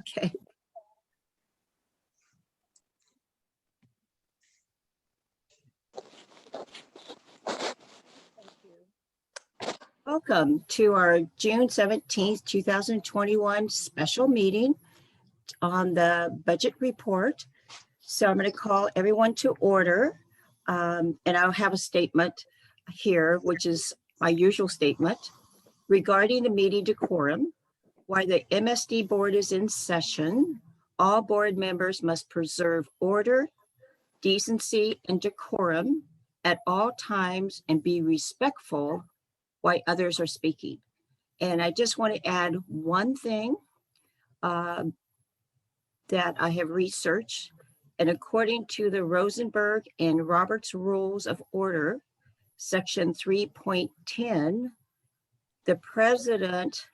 Okay. Welcome to our June 17th, 2021 special meeting on the budget report. So I'm going to call everyone to order, and I'll have a statement here, which is my usual statement regarding the meeting decorum. While the MSD board is in session, all board members must preserve order, decency, and decorum at all times and be respectful while others are speaking. And I just want to add one thing that I have researched. And according to the Rosenberg and Roberts Rules of Order, section 3.10, the president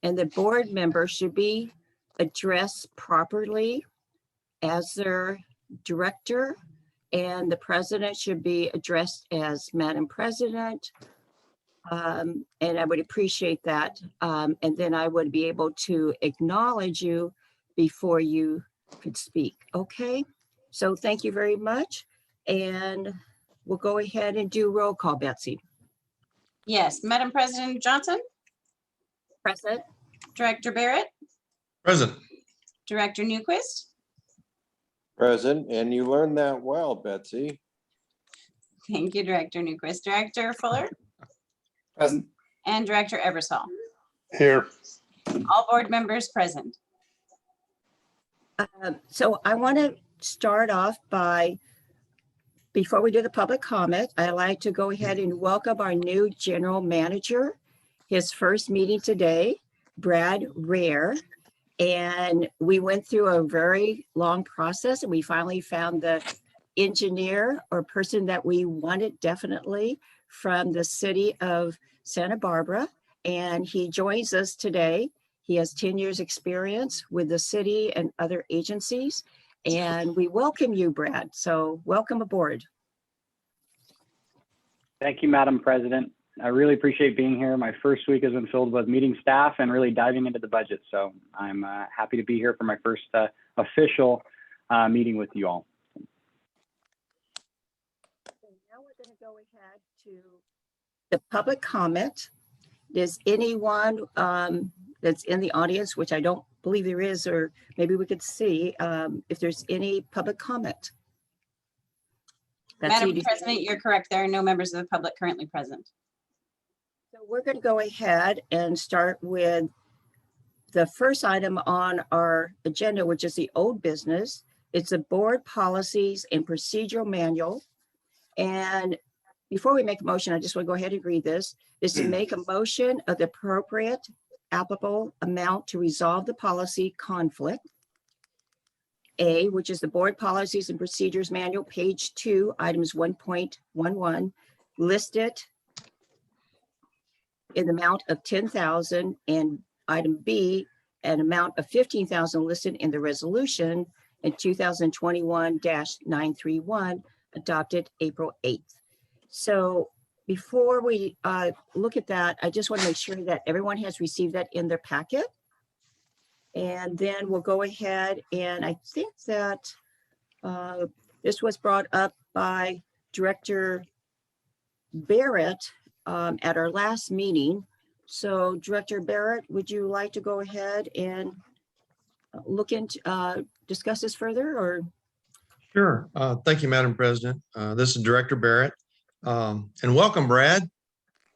and the board member should be addressed properly as their director, and the president should be addressed as Madam President. And I would appreciate that. And then I would be able to acknowledge you before you could speak. Okay, so thank you very much. And we'll go ahead and do roll call, Betsy. Yes, Madam President Johnson, Present. Director Barrett, Present. Director Newquist, Present, and you learned that well, Betsy. thank you, Director Newquist, Director Fuller, Present. and Director Ebersol. Here. All board members present. So I want to start off by, before we do the public comment, I'd like to go ahead and welcome our new general manager, his first meeting today, Brad Rare. And we went through a very long process and we finally found the engineer or person that we wanted definitely from the city of Santa Barbara. And he joins us today. He has 10 years experience with the city and other agencies. And we welcome you, Brad. So welcome aboard. Thank you, Madam President. I really appreciate being here. My first week has been filled with meeting staff and really diving into the budget. So I'm happy to be here for my first official meeting with you all. So now we're going to go ahead to the public comment. Does anyone that's in the audience, which I don't believe there is, or maybe we could see if there's any public comment? Madam President, you're correct. There are no members of the public currently present. So we're going to go ahead and start with the first item on our agenda, which is the old business. It's a board policies and procedural manual. And before we make a motion, I just want to go ahead and read this. Is to make a motion of the appropriate applicable amount to resolve the policy conflict. A, which is the board policies and procedures manual, page 2, items 1.11, listed in the amount of 10,000, and item B, an amount of 15,000 listed in the resolution in 2021-931 adopted April 8th. So before we look at that, I just want to make sure that everyone has received that in their packet. And then we'll go ahead, and I think that this was brought up by Director Barrett at our last meeting. So Director Barrett, would you like to go ahead and look into, discuss this further, or? Sure. Thank you, Madam President. This is Director Barrett. And welcome, Brad.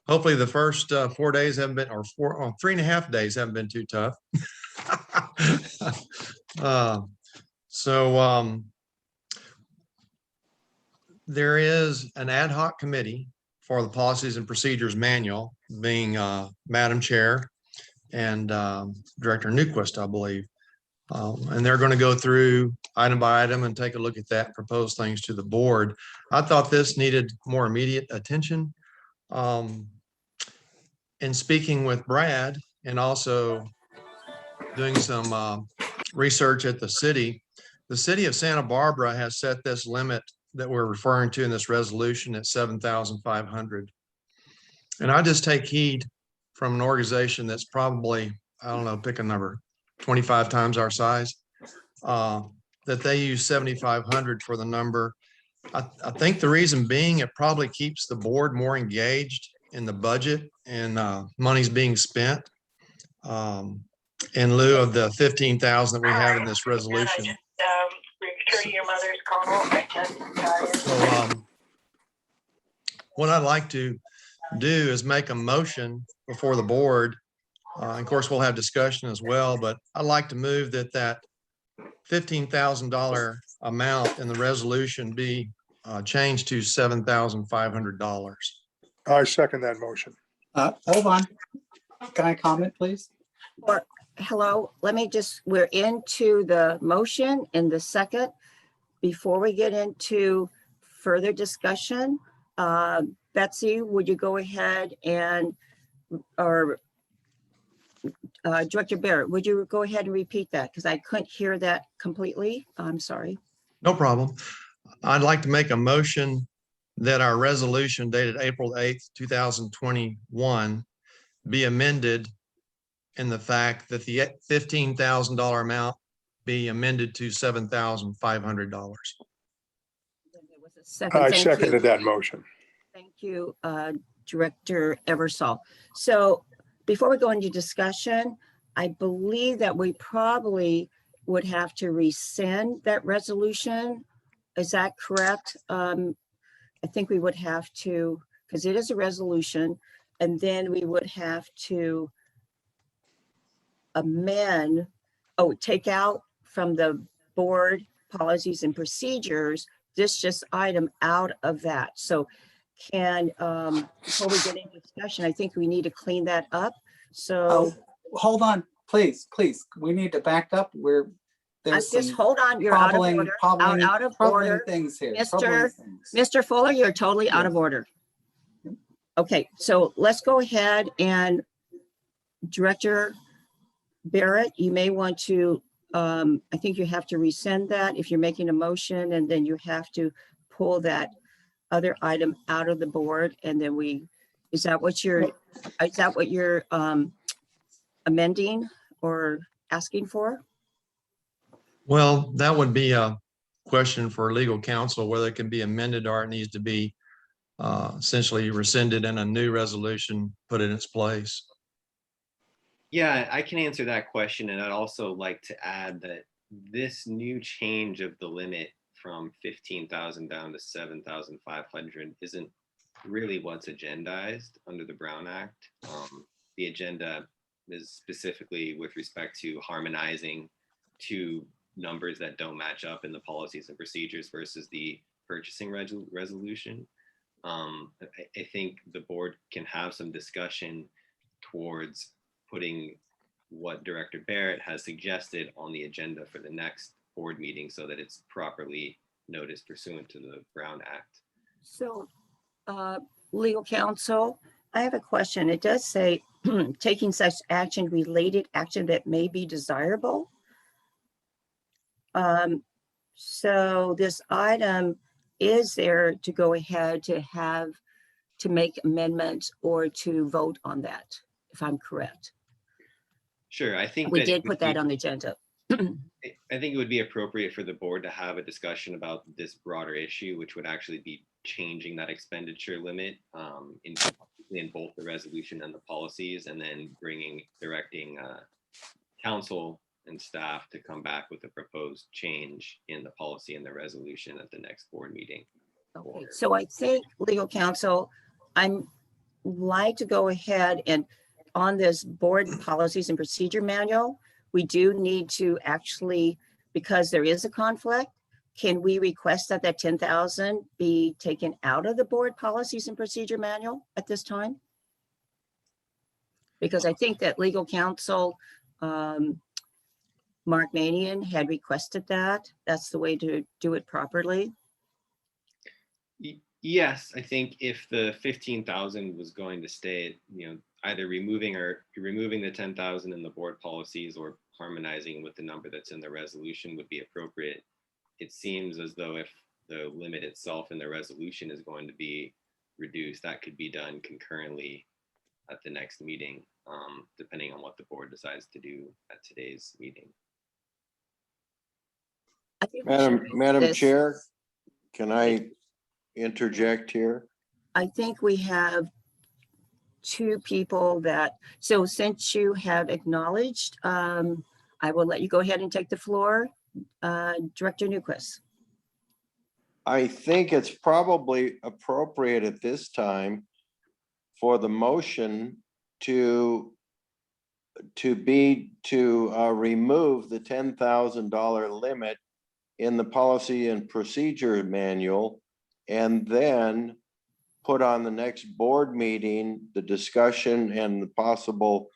Hopefully the first 4 days haven't been, or 3.5 days haven't been too tough. There is an ad hoc committee for the policies and procedures manual, being Madam Chair and Director Newquist, I believe. And they're going to go through item by item and take a look at that and propose things to the board. I thought this needed more immediate attention. In speaking with Brad and also doing some research at the city of Santa Barbara has set this limit that we're referring to in this resolution at 7,500. And I just take heed from an organization that's probably, I don't know, pick a number, 25 times our size, that they use 7,500 for the number. I think the reason being, it probably keeps the board more engaged in the budget and money's being spent in lieu of the 15,000 that we have in this resolution. Returning your mother's call. I just, So what I'd like to do is make a motion before the board. Of course, we'll have discussion as well, but I'd like to move that $15,000 amount in the resolution be changed to $7,500. I second that motion. Hold on. Can I comment, please? Or, hello, let me just, we're into the motion in the second. Before we get into further discussion, Betsy, would you go ahead and, or Director Barrett, would you go ahead and repeat that? Because I couldn't hear that completely. I'm sorry. No problem. I'd like to make a motion that our resolution dated April 8th, 2021 be amended in the fact that the $15,000 amount be amended to $7,500. There was a second. I Thank you. seconded that motion. Thank you, Director Eversole. So before we go into discussion, I believe that we probably would have to rescind that resolution. Is that correct? I think we would have to, because it is a resolution, and then we would have to amend, take out from the board policies and procedures, this just item out of that. So can, before we get into discussion, I think we need to clean that up. So Hold on, please. We need to back up. There's just some hold on, you're out of troubling, order, troubling, out of troubling order. things here. Mr. troubling things. Mr. Fuller, you're totally out of Yes. order. Okay, so let's go ahead and Director Barrett, you may want to, I think you have to rescind that if you're making a motion, and then you have to pull that other item out of the board, and then is that what you're amending or asking for? Well, that would be a question for legal counsel, whether it can be amended or it needs to be essentially rescinded and a new resolution put in its place. Yeah, I can answer that question. And I'd also like to add that this new change of the limit from 15,000 down to 7,500 isn't really what's agendized under the Brown Act. The agenda is specifically with respect to harmonizing two numbers that don't match up in the policies and procedures versus the purchasing resolution. I think the board can have some discussion towards putting what Director Barrett has suggested on the agenda for the next board meeting so that it's properly noticed pursuant to the Brown Act. So, legal counsel, I have a question. It does say taking such action, related action that may be desirable. So this item is there to go ahead to make amendments or to vote on that, if I'm correct. Sure, I think We that did put that on the agenda. I think it would be appropriate for the board to have a discussion about this broader issue, which would actually be changing that expenditure limit in both the resolution and the policies, and then directing council and staff to come back with a proposed change in the policy and the resolution at the next board meeting. Okay, so I think legal counsel, I'm like to go ahead and on this board policies and procedure manual, we do need to actually, because there is a conflict, can we request that 10,000 be taken out of the board policies and procedure manual at this time? Because I think that legal counsel, Mark Manion had requested that. That's the way to do it properly. Yes, I think if the 15,000 was going to stay, either removing the 10,000 in the board policies or harmonizing with the number that's in the resolution would be appropriate. It seems as though if the limit itself in the resolution is going to be reduced, that could be done concurrently at the next meeting. depending on what the board decides to do at today's meeting. I think we should make Madam this- Chair, can I interject here? I think we have two people that, so since you have acknowledged, I will let you go ahead and take the floor. Director Newquist. I think it's probably appropriate at this time for the motion to remove the $10,000 limit in the policy and procedure manual, and then put on the next board meeting, the discussion and the possible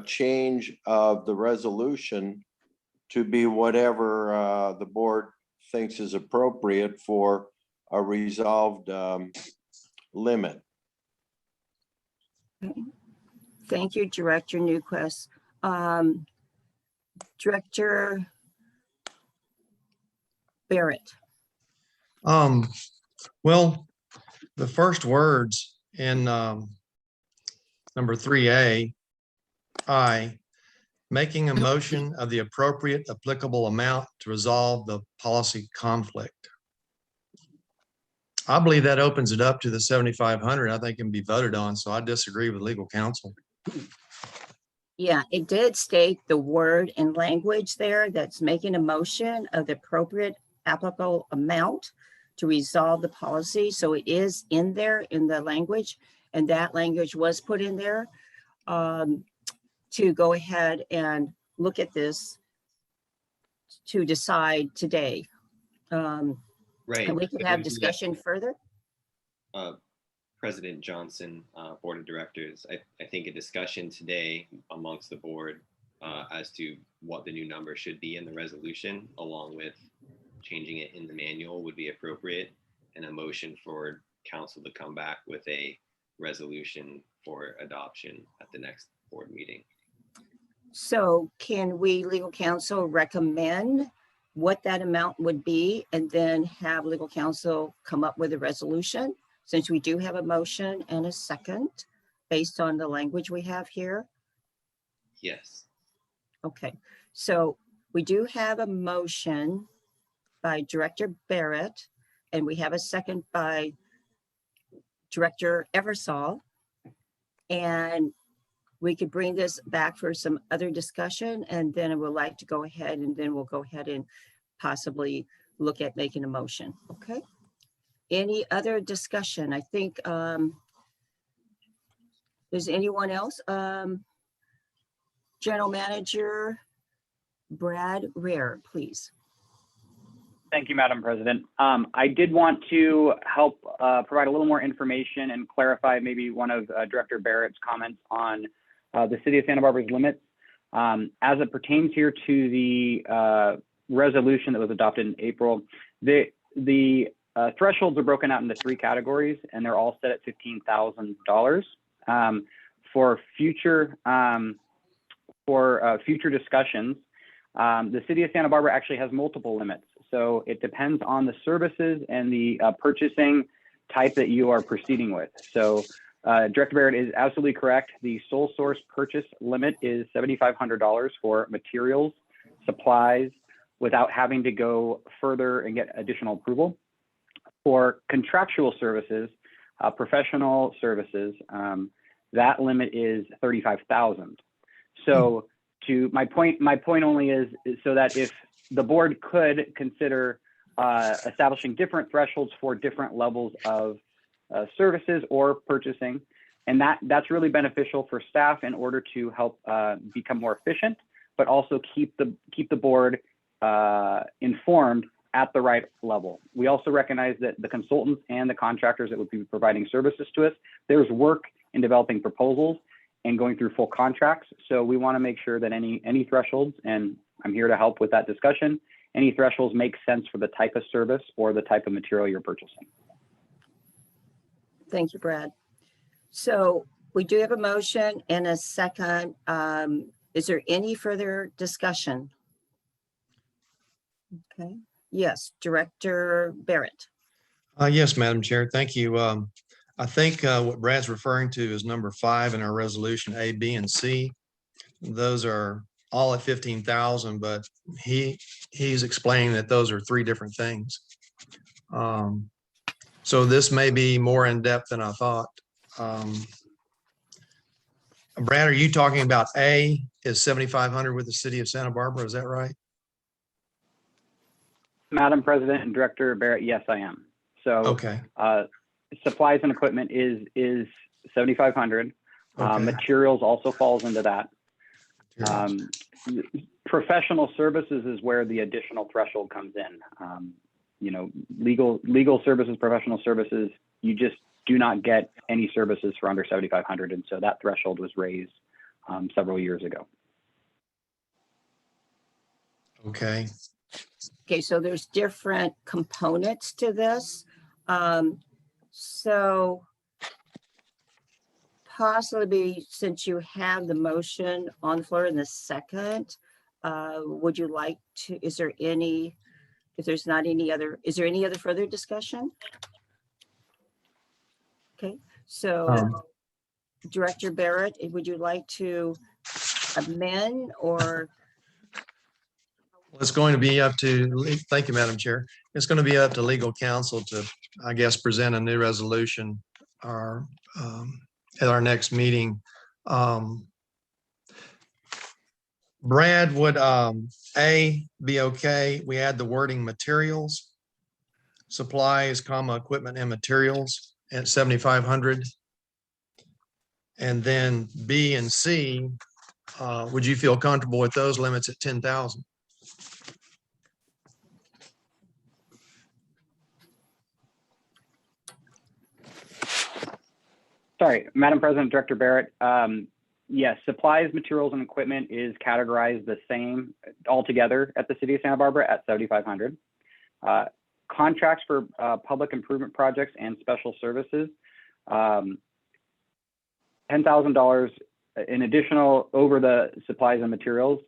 change of the resolution to be whatever the board thinks is appropriate for a resolved limit. Thank you, Director Newquist. Director Barrett. Well, the first words in number 3A, making a motion of the appropriate applicable amount to resolve the policy conflict. I believe that opens it up to the 7,500. I think it can be voted on. So I disagree with legal counsel. Yeah, it did state the word and language there that's making a motion of the appropriate applicable amount to resolve the policy. So it is in there in the language, and that language was put in there to go ahead and look at this to decide today. Right. And we can have discussion further. President Johnson, Board of Directors, I think a discussion today amongst the board as to what the new number should be in the resolution, along with changing it in the manual, would be appropriate, and a motion for council to come back with a resolution for adoption at the next board meeting. So can we, legal counsel, recommend what that amount would be and then have legal counsel come up with a resolution? Since we do have a motion and a second based on the language we have here. Yes. Okay, so we do have a motion by Director Barrett, and we have a second by Director Eversole. And we could bring this back for some other discussion, and then I would like to go ahead and then we'll go ahead and possibly look at making a motion, okay? Any other discussion? I think, does anyone else? General Manager Brad Rare, please. Thank you, Madam President. I did want to help provide a little more information and clarify maybe one of Director Barrett's comments on the City of Santa Barbara's limits. As it pertains here to the resolution that was adopted in April, the thresholds are broken out into 3 categories, and they're all set at $15,000. For future discussions, the City of Santa Barbara actually has multiple limits. So it depends on the services and the purchasing type that you are proceeding with. So Director Barrett is absolutely correct. The sole source purchase limit is $7,500 for materials, supplies, without having to go further and get additional approval. For contractual services, professional services, that limit is $35,000. So to my point only is so that if the board could consider establishing different thresholds for different levels of services or purchasing, and that's really beneficial for staff in order to help become more efficient, but also keep the board informed at the right level. We also recognize that the consultants and the contractors that would be providing services to us, there's work in developing proposals and going through full contracts. So we want to make sure that any thresholds, and I'm here to help with that discussion, any thresholds make sense for the type of service or the type of material you're purchasing. Thank you, Brad. So we do have a motion and a second. Is there any further discussion? Okay. Yes, Director Barrett. Yes, Madam Chair, thank you. I think what Brad's referring to is number 5 in our resolution, A, B, and C. Those are all at 15,000, but he's explaining that those are 3 different things. So this may be more in depth than I thought. Brad, are you talking about A is 7,500 with the city of Santa Barbara? Is that right? Madam President and Director Barrett, yes, I am. So Okay. supplies and equipment is 7,500. Okay. Materials also falls into that. Professional services is where the additional threshold comes in. You know, legal services, professional services, you just do not get any services for under 7,500. And so that threshold was raised several years ago. Okay. Okay, so there's different components to this. So possibly, since you have the motion on the floor in the second, would you like to, is there any other further discussion? Okay, so Director Barrett, would you like to amend or? It's going to be up to, thank you, Madam Chair. It's going to be up to legal counsel to, I guess, present a new resolution or at our next meeting. Brad, would A be okay? We add the wording materials, supplies, comma, equipment and materials at 7,500. And then B and C, would you feel comfortable with those limits at 10,000? Sorry, Madam President, Director Barrett. Yes, supplies, materials, and equipment is categorized the same altogether at the city of Santa Barbara at 7,500. Contracts for public improvement projects and special services, $10,000 in additional over the supplies and materials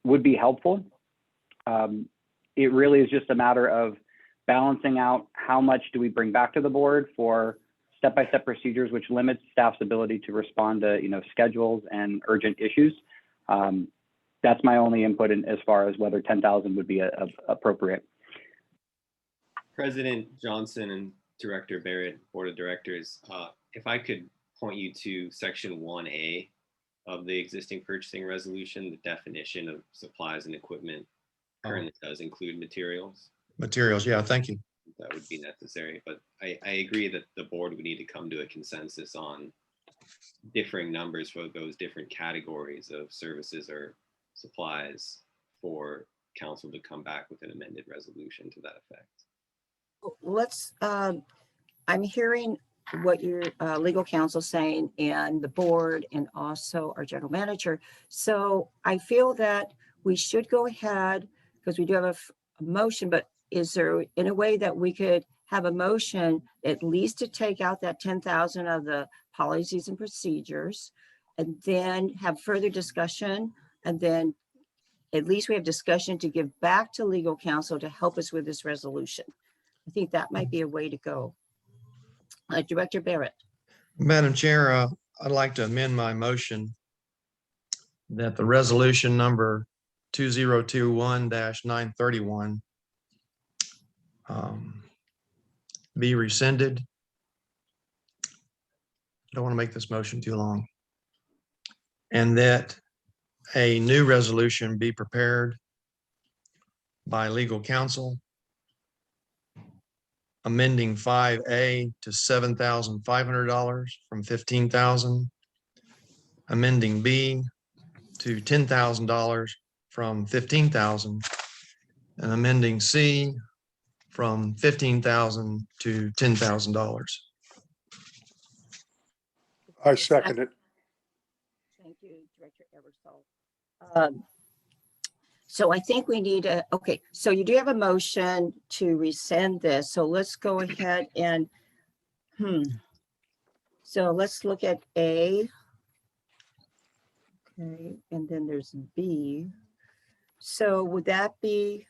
would be helpful. It really is just a matter of balancing out how much do we bring back to the board for step-by-step procedures, which limits staff's ability to respond to, you know, schedules and urgent issues. That's my only input in as far as whether 10,000 would be appropriate. President Johnson and Director Barrett, Board of Directors, if I could point you to section 1A of the existing purchasing resolution, the definition of supplies and equipment currently does include materials. Materials, yeah, thank you. That would be necessary, but I agree that the board would need to come to a consensus on differing numbers for those different categories of services or supplies for council to come back with an amended resolution to that effect. Let's, I'm hearing what your legal counsel saying and the board and also our general manager. So I feel that we should go ahead because we do have a motion, but is there in a way that we could have a motion at least to take out that 10,000 of the policies and procedures and then have further discussion, and then at least we have discussion to give back to legal counsel to help us with this resolution. I think that might be a way to go. Director Barrett. Madam Chair, I'd like to amend my motion that the resolution number 2021-931 be rescinded. Don't want to make this motion too long. And that a new resolution be prepared by legal counsel, amending 5A to $7,500 from $15,000, amending B to $10,000 from $15,000, and amending C from $15,000 to $10,000. I second it. Thank you, Director Eversole. So I think we need a, okay, so you do have a motion to rescind this. So let's go ahead and, so let's look at A. Okay, and then there's B. So would that be,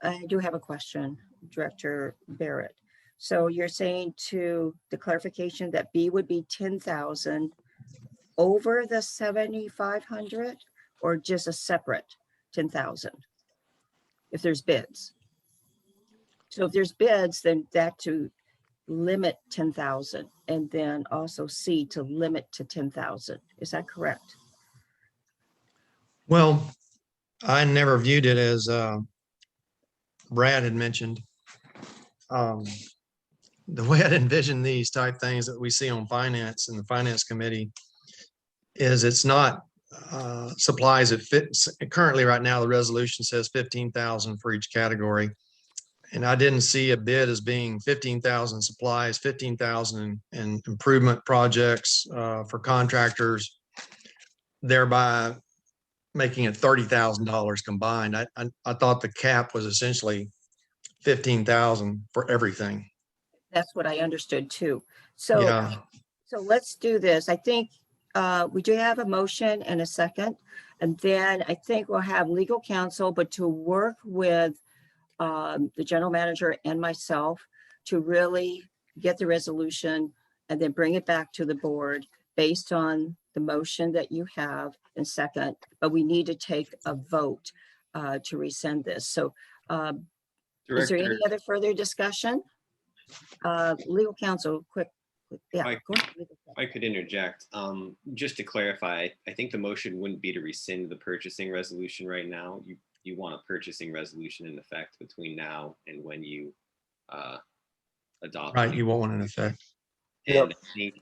I do have a question, Director Barrett. So you're saying to the clarification that B would be 10,000 over the 7,500 or just a separate 10,000? If there's bids. So if there's bids, then that to limit 10,000 and then also C to limit to 10,000. Is that correct? Well, I never viewed it as Brad had mentioned. The way I'd envision these type things that we see on finance and the finance committee is it's not supplies that fits. Currently, right now, the resolution says 15,000 for each category. And I didn't see a bid as being 15,000 supplies, 15,000 in improvement projects for contractors, thereby making it $30,000 combined. I thought the cap was essentially 15,000 for everything. That's what I understood too. So, Yeah, so let's do this. I think we do have a motion and a second. And then I think we'll have legal counsel, but to work with the general manager and myself to really get the resolution and then bring it back to the board based on the motion that you have and second, but we need to take a vote to rescind this. So is there any Director, other further discussion? Legal counsel, quick. Yeah. Mike, go ahead. if I could interject, just to clarify, I think the motion wouldn't be to rescind the purchasing resolution right now. You want a purchasing resolution in effect between now and when you adopt. right. it. You won't want an effect. And I think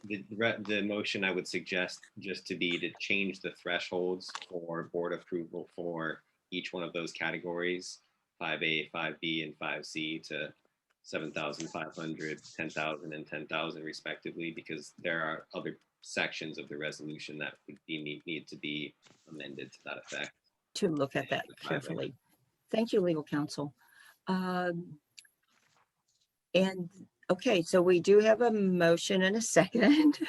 the motion I would suggest just to be to change the thresholds for board approval for each one of those categories, 5A, 5B, and 5C to 7,500, 10,000, and 10,000 respectively, because there are other sections of the resolution that would need to be amended to that effect. To look at that carefully. Thank you, legal counsel. And okay, so we do have a motion and a second.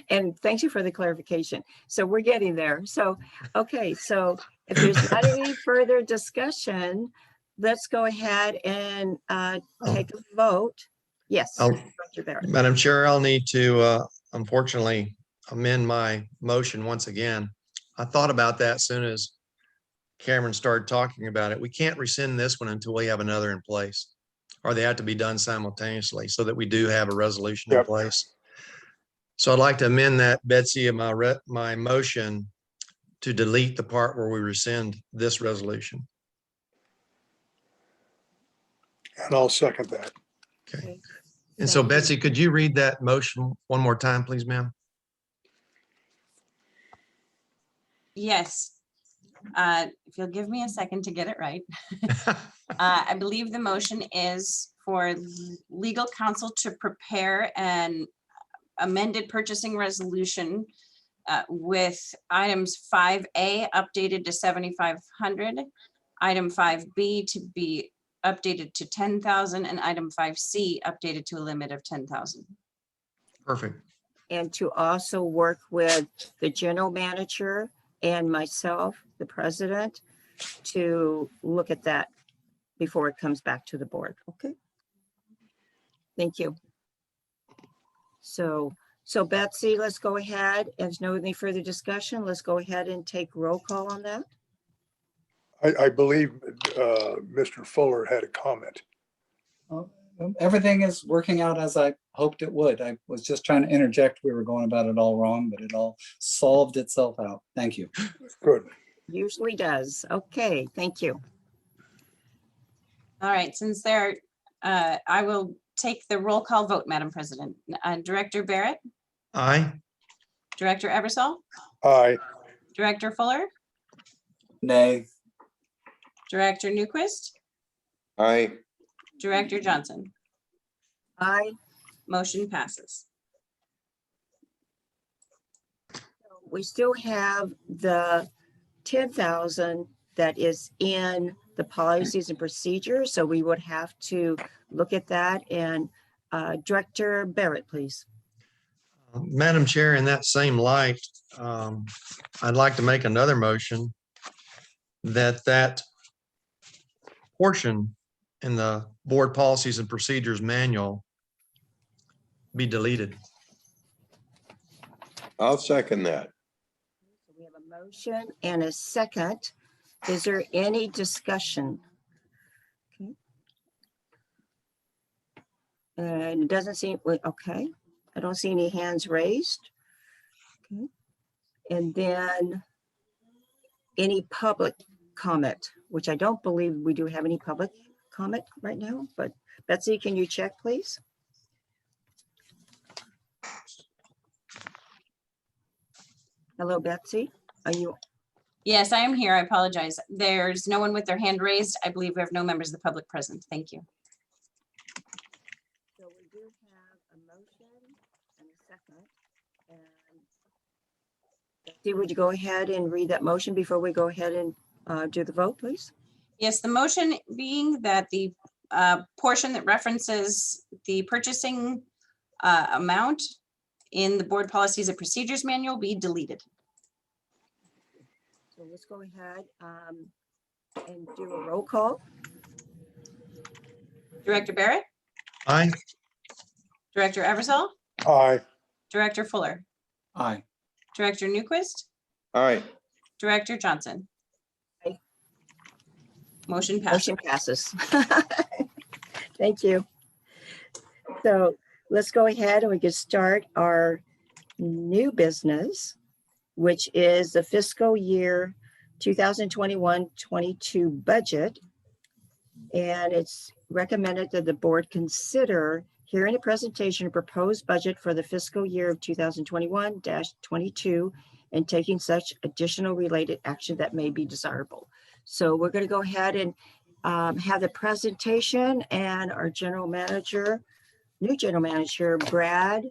And thank you for the clarification. So we're getting there. So, okay, so if there's not any further discussion, let's go ahead and take a vote. Yes. Oh. Dr. Barrett. Madam Chair, I'll need to unfortunately amend my motion once again. I thought about that as soon as Cameron started talking about it. We can't rescind this one until we have another in place, or they have to be done simultaneously so that we do have a resolution in Yep. place. So I'd like to amend that, Betsy, of my motion to delete the part where we rescind this resolution. And I'll second that. Okay. And so Betsy, could you read that motion one more time, please, ma'am? Yes. If you'll give me a second to get it right. I believe the motion is for legal counsel to prepare an amended purchasing resolution with items 5A updated to 7,500, item 5B to be updated to 10,000, and item 5C updated to a limit of 10,000. Perfect. And to also work with the general manager and myself, the president, to look at that before it comes back to the board. Okay. Thank you. So Betsy, let's go ahead. And there's no any further discussion. Let's go ahead and take roll call on that. I believe Mr. Fuller had a comment. Everything is working out as I hoped it would. I was just trying to interject. We were going about it all wrong, but it all solved itself out. Thank you. Good. Usually does. Okay, thank you. All right, since there, I will take the roll call vote, Madam President. Director Barrett, Aye. Director Eversole, Aye. Director Fuller, Nay. Director Newquist, Aye. Director Johnson. Aye. Motion passes. We still have the 10,000 that is in the policies and procedures. So we would have to look at that. And Director Barrett, please. Madam Chair, in that same light, I'd like to make another motion that portion in the board policies and procedures manual be deleted. I'll second that. So we have a motion and a second. Is there any discussion? Okay. And it doesn't seem, okay. I don't see any hands raised. Okay. And then any public comment, which I don't believe we do have any public comment right now, but Betsy, can you check, please? Hello, Betsy. Are you? Yes, I am here. I apologize. There's no one with their hand raised. I believe we have no members of the public present. Thank you. So we do have a motion and a second. And Betsy, would you go ahead and read that motion before we go ahead and do the vote, please? Yes, the motion being that the portion that references the purchasing amount in the board policies and procedures manual be deleted. So let's go ahead and do a roll call. Director Barrett, Aye. Director Eversole, Aye. Director Fuller, Aye. Director Newquist, All right, Director Johnson. Aye. Motion passes. Motion passes. Thank you. So let's go ahead and we can start our new business, which is the fiscal year 2021-22 budget. And it's recommended that the board consider hearing a presentation of proposed budget for the fiscal year of 2021-22 and taking such additional related action that may be desirable. So we're going to go ahead and have the presentation, and our general manager, new general manager, Brad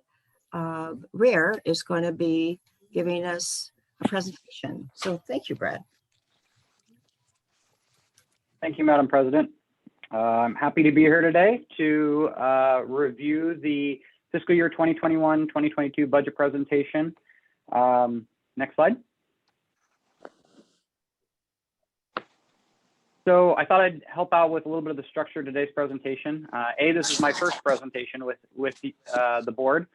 Rear, is going to be giving us a presentation. So thank you, Brad. Thank you, Madam President. I'm happy to be here today to review the fiscal year 2021-2022 budget presentation. Next slide. So I thought I'd help out with a little bit of the structure of today's presentation. This is my first presentation with the board,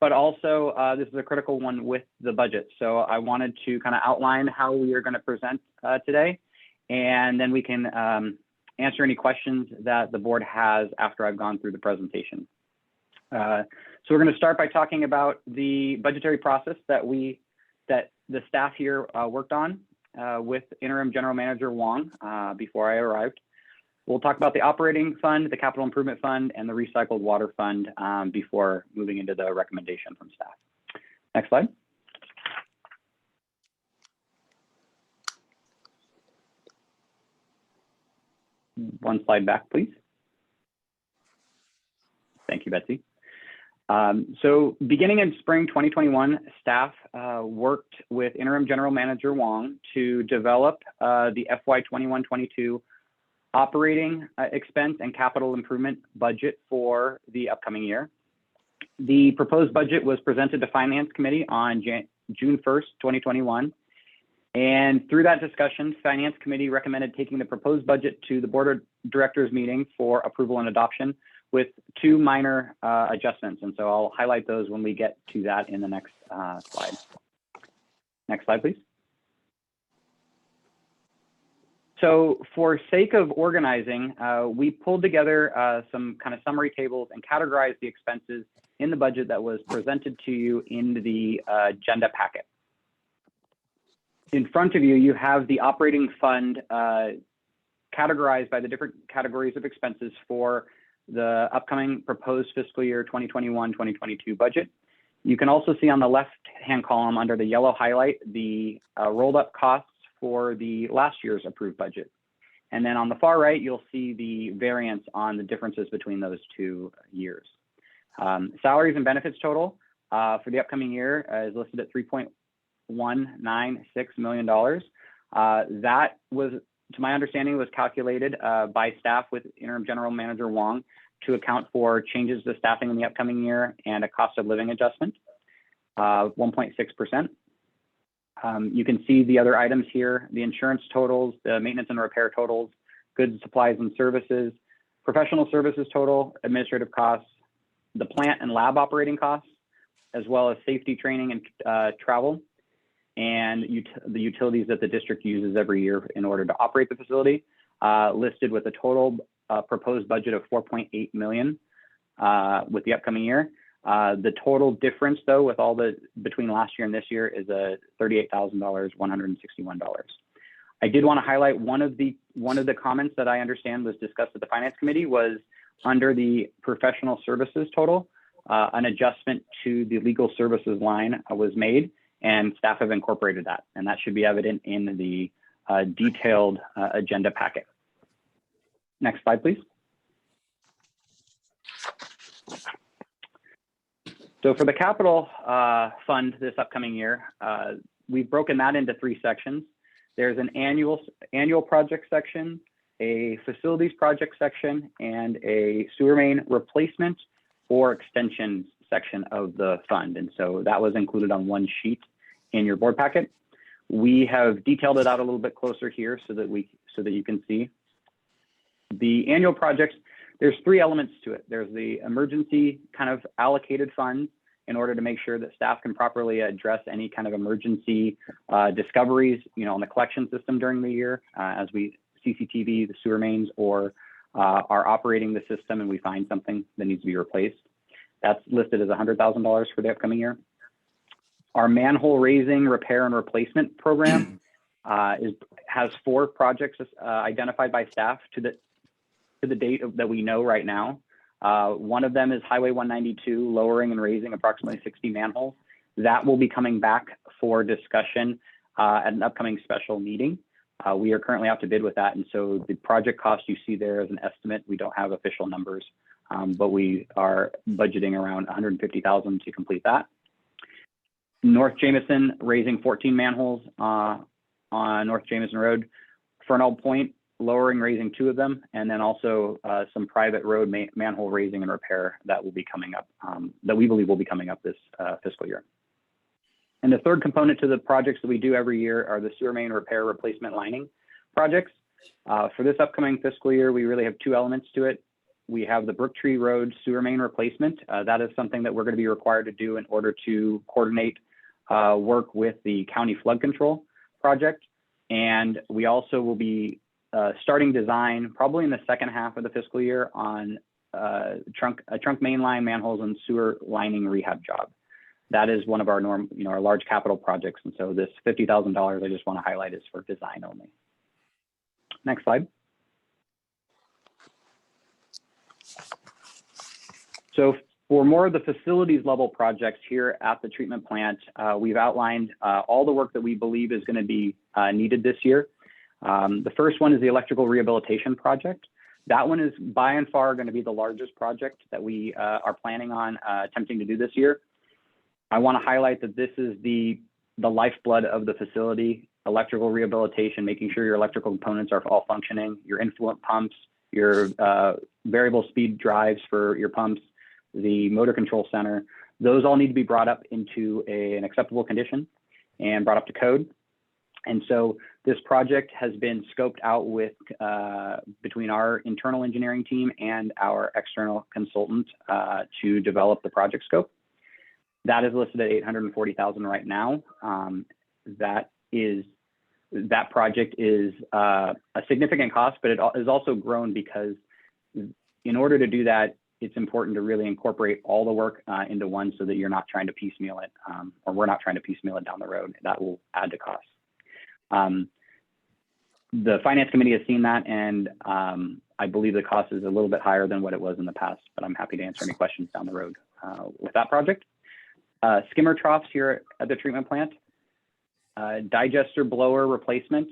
but also this is a critical one with the budget. So I wanted to kind of outline how we are going to present today, and then we can answer any questions that the board has after I've gone through the presentation. So we're going to start by talking about the budgetary process that the staff here worked on with Interim General Manager Wong before I arrived. We'll talk about the operating fund, the capital improvement fund, and the recycled water fund before moving into the recommendation from staff. Next slide. One slide back, please. Thank you, Betsy. So beginning in spring 2021, staff worked with Interim General Manager Wong to develop the FY 21-22 operating expense and capital improvement budget for the upcoming year. The proposed budget was presented to Finance Committee on June 1st, 2021. And through that discussion, Finance Committee recommended taking the proposed budget to the Board of Directors meeting for approval and adoption with two minor adjustments. And so I'll highlight those when we get to that in the next slide. Next slide, please. So for sake of organizing, we pulled together some kind of summary tables and categorized the expenses in the budget that was presented to you in the agenda packet. In front of you, you have the operating fund categorized by the different categories of expenses for the upcoming proposed fiscal year 2021-2022 budget. You can also see on the left-hand column under the yellow highlight the rolled up costs for the last year's approved budget. And then on the far right, you'll see the variance on the differences between those 2 years. Salaries and benefits total for the upcoming year is listed at $3.196 million. That was, to my understanding, was calculated by staff with Interim General Manager Wong to account for changes to staffing in the upcoming year and a cost of living adjustment, 1.6%. You can see the other items here, the insurance totals, the maintenance and repair totals, goods, supplies, and services, professional services total, administrative costs, the plant and lab operating costs, as well as safety training and travel, and the utilities that the district uses every year in order to operate the facility, listed with a total proposed budget of $4.8 million with the upcoming year. The total difference, though, with all between last year and this year is $38,161. I did want to highlight one of the comments that I understand was discussed at the Finance Committee was under the professional services total, an adjustment to the legal services line was made, and staff have incorporated that, and that should be evident in the detailed agenda packet. Next slide, please. So for the capital fund this upcoming year, we've broken that into 3 sections. There's an annual project section, a facilities project section, and a sewer main replacement or extension section of the fund. And so that was included on one sheet in your board packet. We have detailed it out a little bit closer here so that you can see. The annual projects, there's 3 elements to it. There's the emergency kind of allocated funds in order to make sure that staff can properly address any kind of emergency discoveries, on the collection system during the year, as we CCTV the sewer mains or are operating the system and we find something that needs to be replaced. That's listed as $100,000 for the upcoming year. Our manhole raising, repair, and replacement program has 4 projects identified by staff to the date that we know right now. One of them is Highway 192, lowering and raising approximately 60 manholes. That will be coming back for discussion at an upcoming special meeting. We are currently out to bid with that, and so the project cost you see there is an estimate. We don't have official numbers, but we are budgeting around $150,000 to complete that. North Jameson, raising 14 manholes on North Jameson Road. Fernald Point, lowering, raising 2 of them, and then also some private road manhole raising and repair that will be coming up, that we believe will be coming up this fiscal year. And the third component to the projects that we do every year are the sewer main repair replacement lining projects. For this upcoming fiscal year, we really have 2 elements to it. We have the Brooktree Road sewer main replacement. That is something that we're going to be required to do in order to coordinate work with the county flood control project. And we also will be starting design probably in the second half of the fiscal year on trunk mainline manholes and sewer lining rehab job. That is one of our our large capital projects. And so this $50,000 I just want to highlight is for design only. Next slide. So for more of the facilities level projects here at the treatment plant, we've outlined all the work that we believe is going to be needed this year. The first one is the electrical rehabilitation project. That one is by and far going to be the largest project that we are planning on attempting to do this year. I want to highlight that this is the lifeblood of the facility, electrical rehabilitation, making sure your electrical components are all functioning, your influent pumps, your variable speed drives for your pumps, the motor control center. Those all need to be brought up into an acceptable condition and brought up to code. And so this project has been scoped out with between our internal engineering team and our external consultant to develop the project scope. That is listed at $840,000 right now. That project is a significant cost, but it is also grown because in order to do that, it's important to really incorporate all the work into one so that you're not trying to piecemeal it, or we're not trying to piecemeal it down the road. That will add to costs. The Finance Committee has seen that, and I believe the cost is a little bit higher than what it was in the past, but I'm happy to answer any questions down the road with that project. Skimmer troughs here at the treatment plant, digester blower replacement,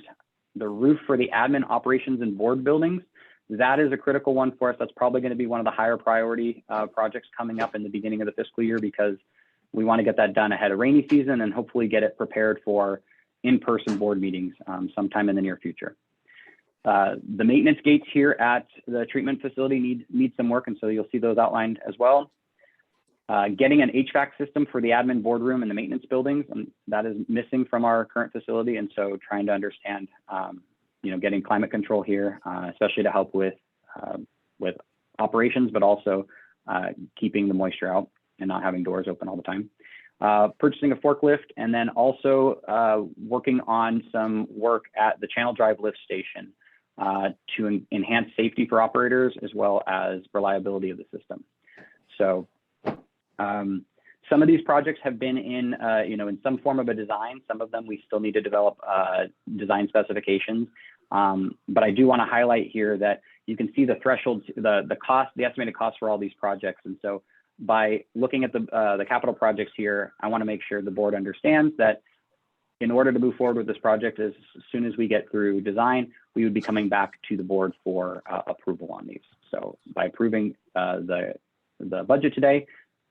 the roof for the admin operations and board buildings. That is a critical one for us. That's probably going to be one of the higher priority projects coming up in the beginning of the fiscal year because we want to get that done ahead of rainy season and hopefully get it prepared for in-person board meetings sometime in the near future. The maintenance gates here at the treatment facility need some work, and so you'll see those outlined as well. Getting an HVAC system for the admin boardroom and the maintenance buildings, and that is missing from our current facility, and so trying to understand, getting climate control here, especially to help with with operations, but also keeping the moisture out and not having doors open all the time. Purchasing a forklift, and then also working on some work at the Channel Drive lift station to enhance safety for operators as well as reliability of the system. So some of these projects have been in, in some form of a design. Some of them we still need to develop design specifications. But I do want to highlight here that you can see the thresholds, the cost, the estimated cost for all these projects. And so by looking at the capital projects here, I want to make sure the board understands that in order to move forward with this project, as soon as we get through design, we would be coming back to the board for approval on these. So by approving the budget today,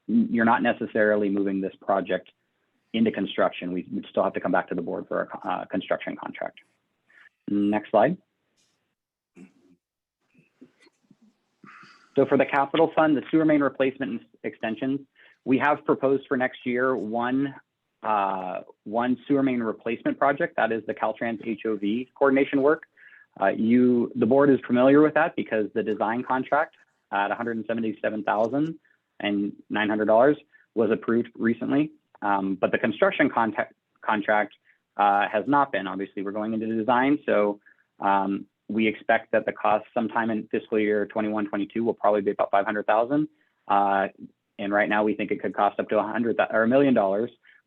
you're not necessarily moving this project into construction. We would still have to come back to the board for a construction contract. Next slide. So for the capital fund, the sewer main replacement and extensions, we have proposed for next year one sewer main replacement project. That is the Caltrans HOV coordination work. The board is familiar with that because the design contract at $177,900 was approved recently, but the construction contract has not been. Obviously, we're going into design, so we expect that the cost sometime in fiscal year 21-22 will probably be about $500,000, and right now we think it could cost up to $1 million.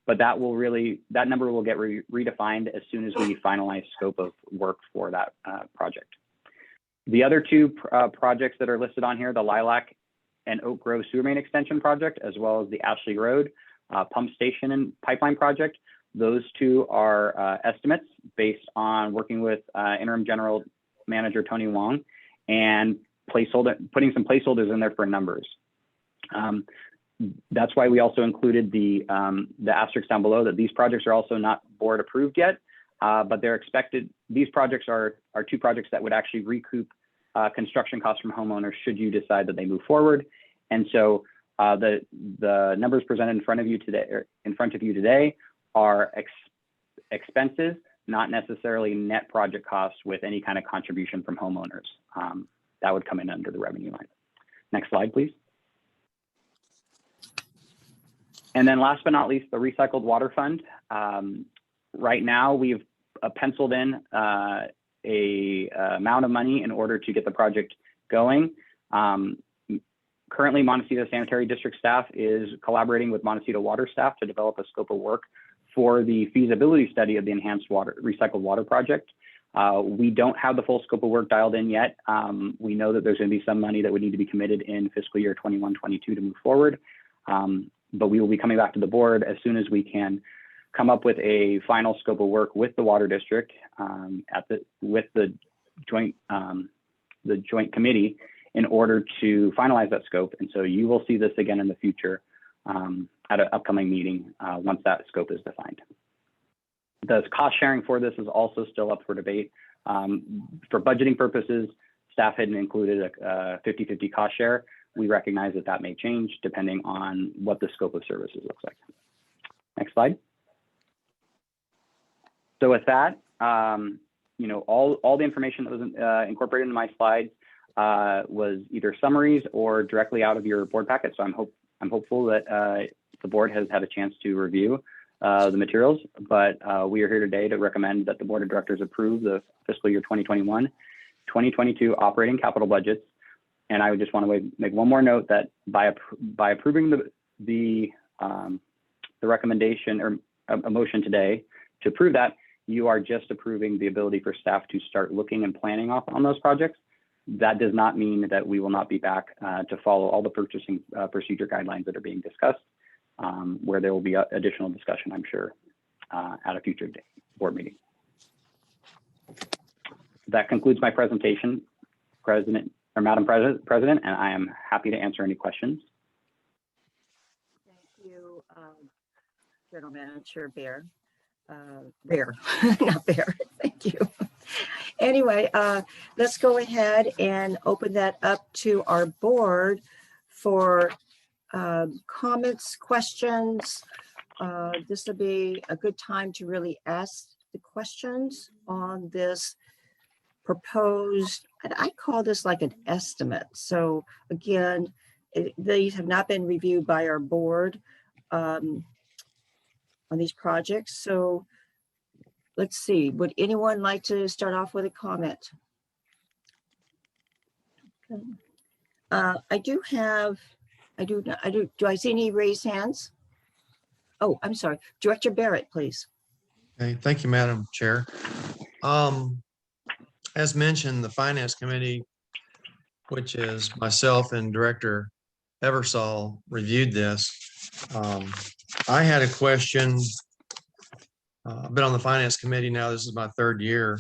But that number will get redefined as soon as we finalize scope of work for that project. The other two projects that are listed on here, the Lilac and Oak Grove sewer main extension project, as well as the Ashley Road pump station and pipeline project. Those two are estimates based on working with interim general manager Tony Wong and putting some placeholders in there for numbers. That's why we also included the asterisk down below that these projects are also not board approved yet, but they're expected. These projects are two projects that would actually recoup construction costs from homeowners should you decide that they move forward. And so the numbers presented in front of you today are expenses, not necessarily net project costs with any kind of contribution from homeowners. That would come in under the revenue line. Next slide, please. And then last but not least, the recycled water fund. Right now, we've penciled in a amount of money in order to get the project going. Currently, Montecito Sanitary District staff is collaborating with Montecito Water staff to develop a scope of work for the feasibility study of the enhanced recycled water project. We don't have the full scope of work dialed in yet. We know that there's going to be some money that would need to be committed in fiscal year 21-22 to move forward. But we will be coming back to the board as soon as we can come up with a final scope of work with the water district with the joint committee in order to finalize that scope. And so you will see this again in the future at an upcoming meeting once that scope is defined. The cost sharing for this is also still up for debate. For budgeting purposes, staff had included a 50-50 cost share. We recognize that that may change depending on what the scope of services looks like. Next slide. So with that, all the information that was incorporated in my slides was either summaries or directly out of your board packet. So I'm hopeful that the board has had a chance to review the materials, but we are here today to recommend that the board of directors approve the fiscal year 2021-2022 operating capital budgets. And I would just want to make one more note that by approving the recommendation or a motion today to approve that, you are just approving the ability for staff to start looking and planning on those projects. That does not mean that we will not be back to follow all the purchasing procedure guidelines that are being discussed, where there will be additional discussion, I'm sure, at a future board meeting. That concludes my presentation, Madam President, and I am happy to answer any questions. Thank you, General Manager Bear. Not Bear. Thank you. Anyway, let's go ahead and open that up to our board for comments, questions. This will be a good time to really ask the questions on this proposed and I call this like an estimate. So again, these have not been reviewed by our board on these projects. So let's see, would anyone like to start off with a comment? Okay. Do I see any raised hands? Oh, I'm sorry. Director Barrett, please. Okay, thank you, Madam Chair. As mentioned, the Finance Committee, which is myself and Director Eversole, reviewed this. I had a question. I've been on the Finance Committee now. This is my third year.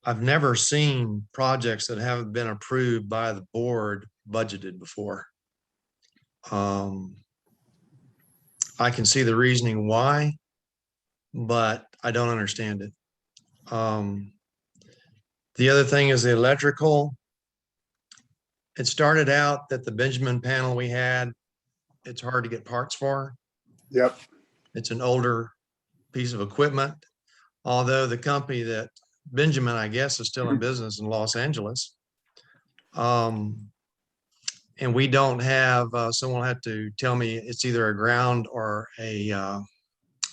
I've never seen projects that haven't been approved by the board budgeted before. I can see the reasoning why, but I don't understand it. The other thing is the electrical. It started out that the Benjamin panel we had, it's hard to get parts for. Yep. It's an older piece of equipment, although the company that Benjamin, I guess, is still in business in Los Angeles. And we don't have, someone had to tell me it's either a ground or a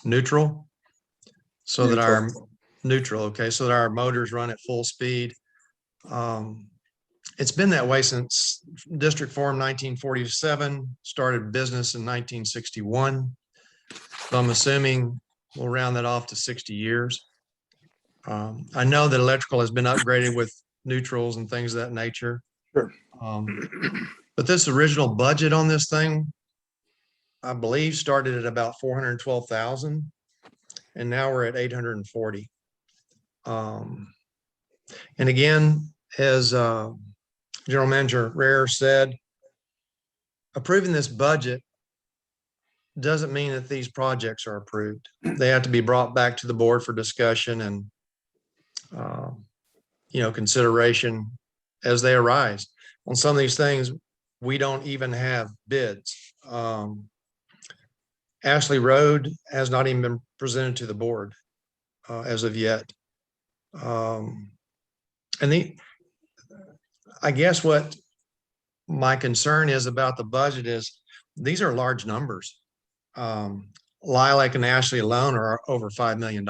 neutral. So that our neutral, okay, so that our motors run at full speed. It's been that way since District Form 1947, started business in 1961. So I'm assuming we'll round that off to 60 years. I know that electrical has been upgraded with neutrals and things of that nature. Sure. But this original budget on this thing, I believe, started at about 412,000, and now we're at 840. And again, as General Manager Rare said, approving this budget doesn't mean that these projects are approved. They have to be brought back to the board for discussion and consideration as they arise. On some of these things, we don't even have bids. Ashley Road has not even been presented to the board as of yet. I guess what my concern is about the budget is these are large numbers. Lilac and Ashley alone are over $5 million.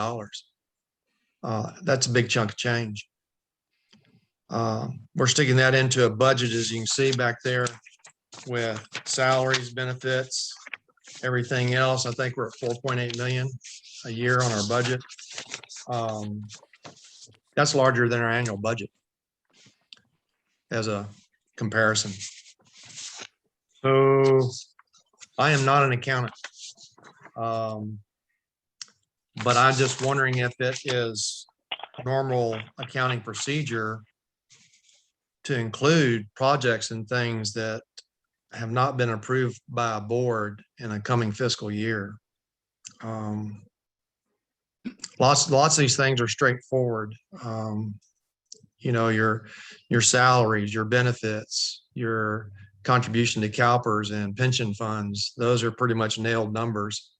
That's a big chunk of change. We're sticking that into a budget, as you can see back there, with salaries, benefits, everything else. I think we're at 4.8 million a year on our budget. That's larger than our annual budget as a comparison. So I am not an accountant. But I'm just wondering if it is normal accounting procedure to include projects and things that have not been approved by a board in a coming fiscal year. Lots of these things are straightforward. Your salaries, your benefits, your contribution to CalPERS and pension funds, those are pretty much nailed numbers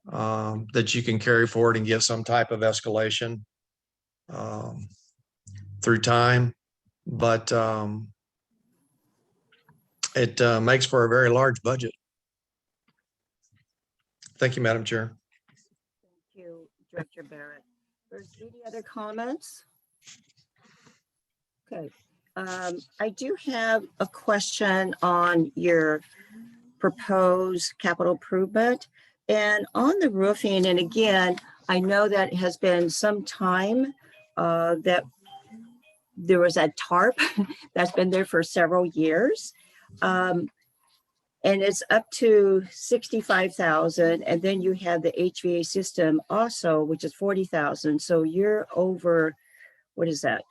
that you can carry forward and get some type of escalation through time. But it makes for a very large budget. Thank you, Madam Chair. Thank you, Director Barrett. There's any other comments? Okay. I do have a question on your proposed capital improvement and on the roofing. And again, I know that it has been some time that there was a tarp that's been there for several years. And it's up to 65,000. And then you have the HVA system also, which is 40,000. So you're over, what is that?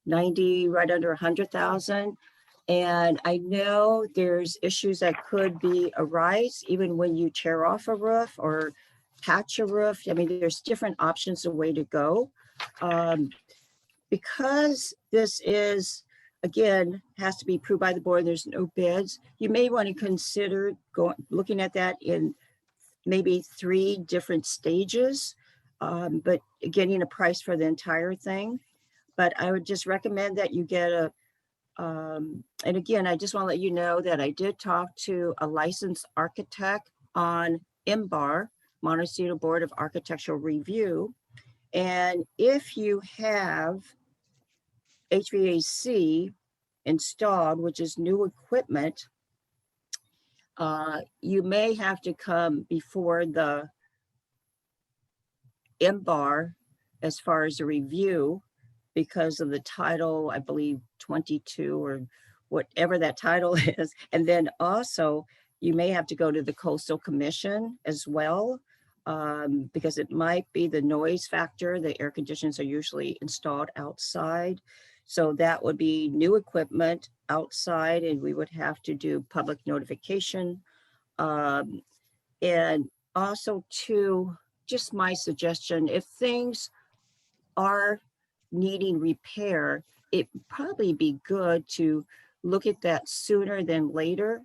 90, right under 100,000. And I know there's issues that could arise even when you tear off a roof or patch a roof. I mean, there's different options, a way to go. Because this is, again, has to be approved by the board, there's no bids, you may want to consider looking at that in maybe 3 different stages, but getting a price for the entire thing. But I would just recommend that you get a, and again, I just want to let you know that I did talk to a licensed architect on MBAR, Montecito Board of Architectural Review. And if you have HVAC installed, which is new equipment, you may have to come before the MBAR as far as a review because of the title, I believe 22 or whatever that title is. And then also you may have to go to the Coastal Commission as well, because it might be the noise factor. The air conditioners are usually installed outside. So that would be new equipment outside, and we would have to do public notification. And also too, just my suggestion, if things are needing repair, it'd probably be good to look at that sooner than later.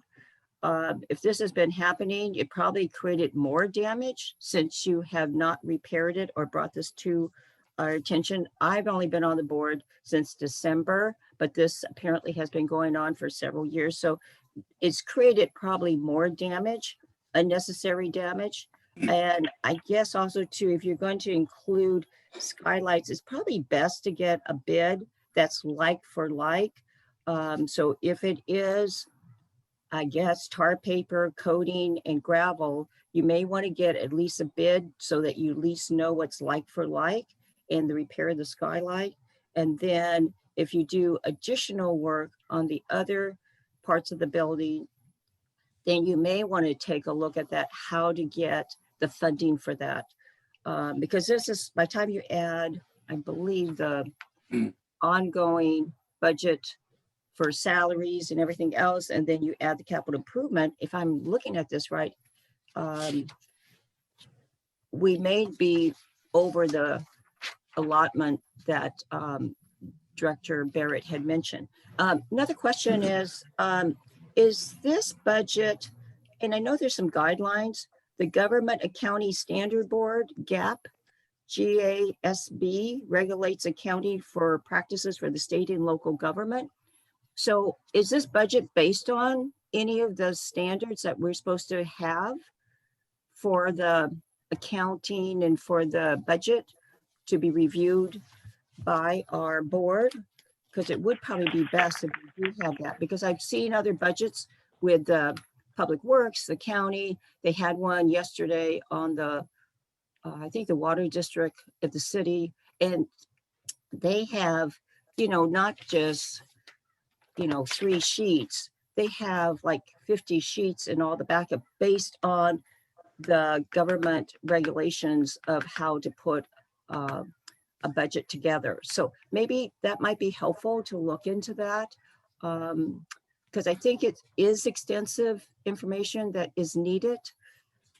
If this has been happening, it probably created more damage since you have not repaired it or brought this to our attention. I've only been on the board since December, but this apparently has been going on for several years. So it's created probably more damage, unnecessary damage. And I guess also too, if you're going to include skylights, it's probably best to get a bid that's like for like. So if it is, I guess, tar paper, coating, and gravel, you may want to get at least a bid so that you at least know what's like for like and the repair of the skylight. And then if you do additional work on the other parts of the building, then you may want to take a look at that, how to get the funding for that. Because this is, by the time you add, I believe, the ongoing budget for salaries and everything else, and then you add the capital improvement, if I'm looking at this right, we may be over the allotment that Director Barrett had mentioned. Another question is this budget, and I know there's some guidelines, the Government Accounting Standard Board, GAP, GASB, regulates accounting for practices for the state and local government. So is this budget based on any of the standards that we're supposed to have for the accounting and for the budget to be reviewed by our board? Because it would probably be best if we do have that, because I've seen other budgets with the Public Works, the county. They had one yesterday on the, I think the water district of the city. And they have, not just, 3 sheets. They have like 50 sheets and all the backup based on the government regulations of how to put a budget together. So maybe that might be helpful to look into that, because I think it is extensive information that is needed.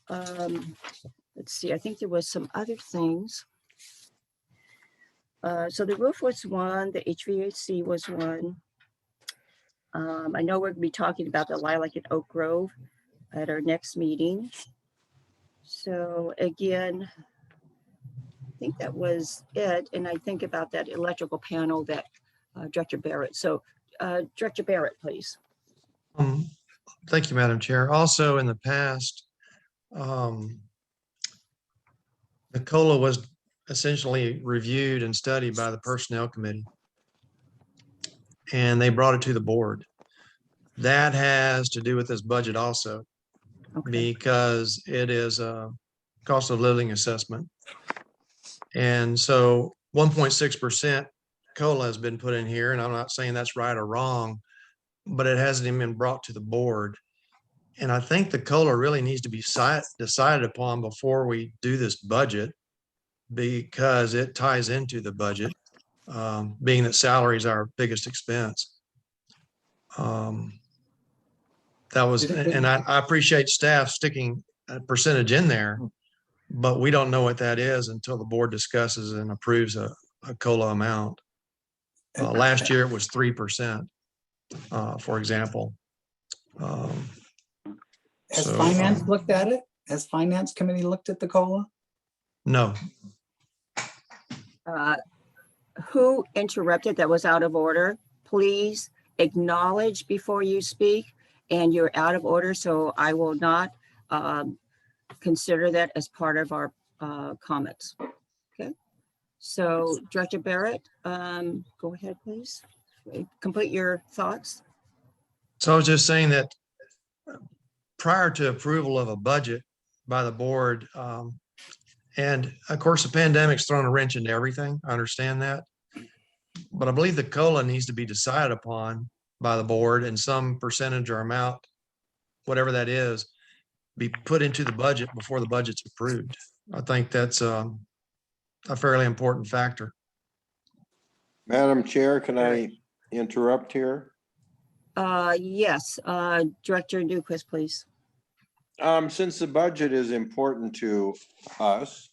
Let's see, I think there was some other things. So the roof was one, the HVAC was one. I know we're gonna be talking about the Lilac and Oak Grove at our next meeting. So again, I think that was it. And I think about that electrical panel that Director Barrett. So Director Barrett, please. Thank you, Madam Chair. Also in the past, the COLA was essentially reviewed and studied by the Personnel Committee, and they brought it to the board. That has to do with this budget also, because it is a cost of living assessment. And so 1.6% COLA has been put in here, and I'm not saying that's right or wrong, but it hasn't even been brought to the board. And I think the COLA really needs to be decided upon before we do this budget, because it ties into the budget, being that salaries are our biggest expense. That was, and I appreciate staff sticking a percentage in there, but we don't know what that is until the board discusses and approves a COLA amount. Last year it was 3%, for example. Has finance looked at it? Has finance committee looked at the COLA? No. who interrupted that was out of order, please acknowledge before you speak, and you're out of order, so I will not consider that as part of our comments. Okay, so Director Barrett, go ahead, please. Complete your thoughts. So I was just saying that prior to approval of a budget by the board, and of course, the pandemic's thrown a wrench into everything. I understand that. But I believe the COLA needs to be decided upon by the board, and some percentage or amount, whatever that is, be put into the budget before the budget's approved. I think that's a fairly important factor. Madam Chair, can I interrupt here? Yes, Director Newquist, please. Since the budget is important to us,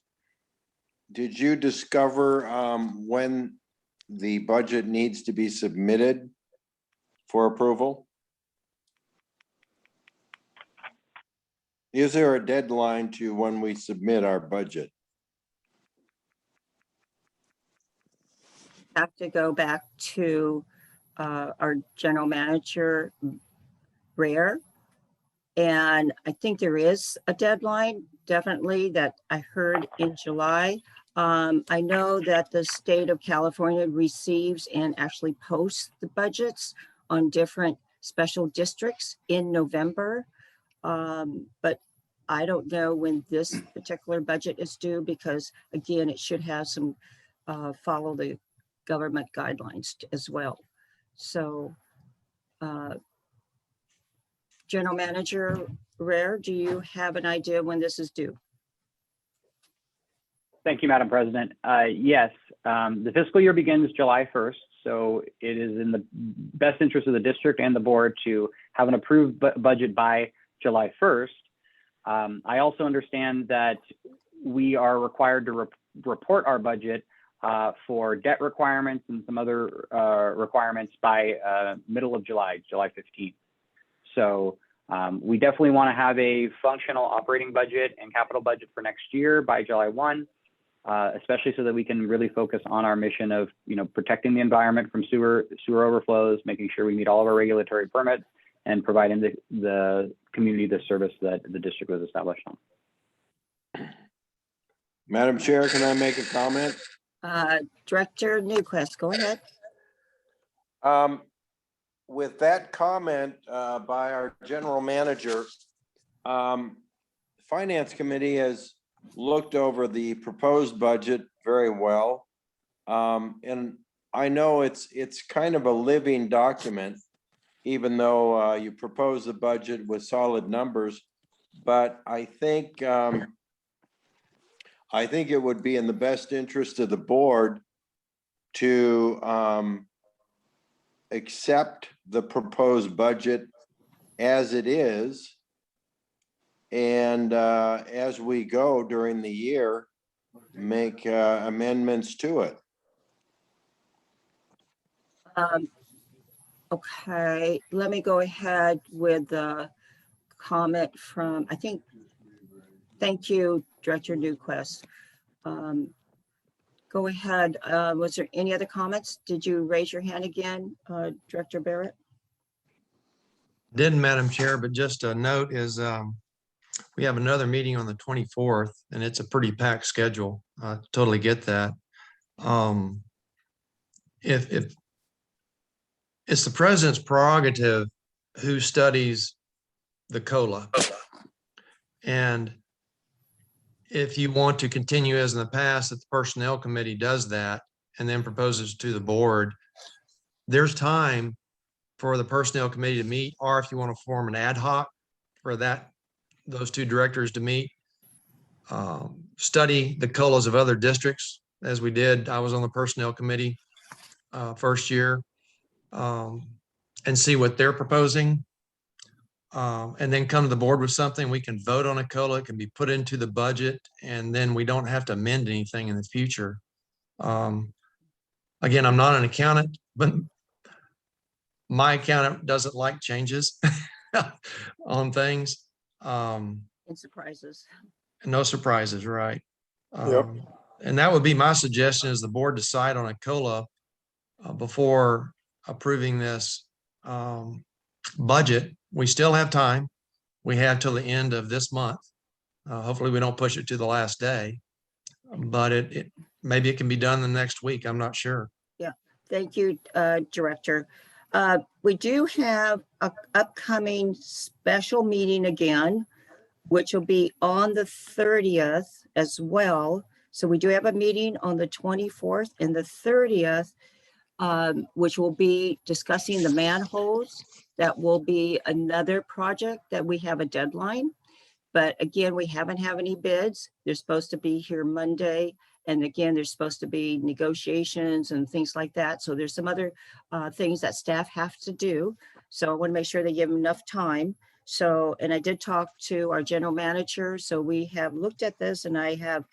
did you discover when the budget needs to be submitted for approval? Is there a deadline to when we submit our budget? Have to go back to our general manager, Rare. And I think there is a deadline, definitely, that I heard in July. I know that the state of California receives and actually posts the budgets on different special districts in November. But I don't know when this particular budget is due, because again, it should have some follow the government guidelines as well. So General Manager Rare, do you have an idea when this is due? Thank you, Madam President. Yes, the fiscal year begins July 1st, so it is in the best interest of the district and the board to have an approved budget by July 1st. I also understand that we are required to report our budget for debt requirements and some other requirements by middle of July, July 15th. So we definitely want to have a functional operating budget and capital budget for next year by July 1, especially so that we can really focus on our mission of, protecting the environment from sewer overflows, making sure we meet all of our regulatory permits, and providing the community the service that the district was established on. Madam Chair, can I make a comment? Director Newquist, go ahead. With that comment by our general manager, Finance Committee has looked over the proposed budget very well. And I know it's kind of a living document, even though you propose the budget with solid numbers. But I think it would be in the best interest of the board to accept the proposed budget as it is. And as we go during the year, make amendments to it. Okay, let me go ahead with the comment from, thank you, Director Newquist. Go ahead. Was there any other comments? Did you raise your hand again, Director Barrett? Didn't, Madam Chair, but just a note is we have another meeting on the 24th, and it's a pretty packed schedule. I totally get that. If it's the president's prerogative who studies the COLA, and if you want to continue as in the past, that the personnel committee does that and then proposes to the board, there's time for the personnel committee to meet, or if you want to form an ad hoc for those two directors to meet, study the COLAs of other districts as we did. I was on the personnel committee first year, and see what they're proposing. And then come to the board with something. We can vote on a COLA, it can be put into the budget, and then we don't have to amend anything in the future. Again, I'm not an accountant, but my accountant doesn't like changes on things. And surprises. No surprises, right? Yep. And that would be my suggestion, is the board decide on a COLA before approving this budget. We still have time. We have till the end of this month. Hopefully we don't push it to the last day, but maybe it can be done the next week. I'm not sure. Thank you, Director. We do have a upcoming special meeting again, which will be on the 30th as well. So we do have a meeting on the 24th and the 30th, which will be discussing the manholes. That will be another project that we have a deadline. But again, we haven't had any bids. They're supposed to be here Monday. And again, there's supposed to be negotiations and things like that. So there's some other things that staff have to do. So I want to make sure they give them enough time. So, and I did talk to our general manager. So we have looked at this, and I have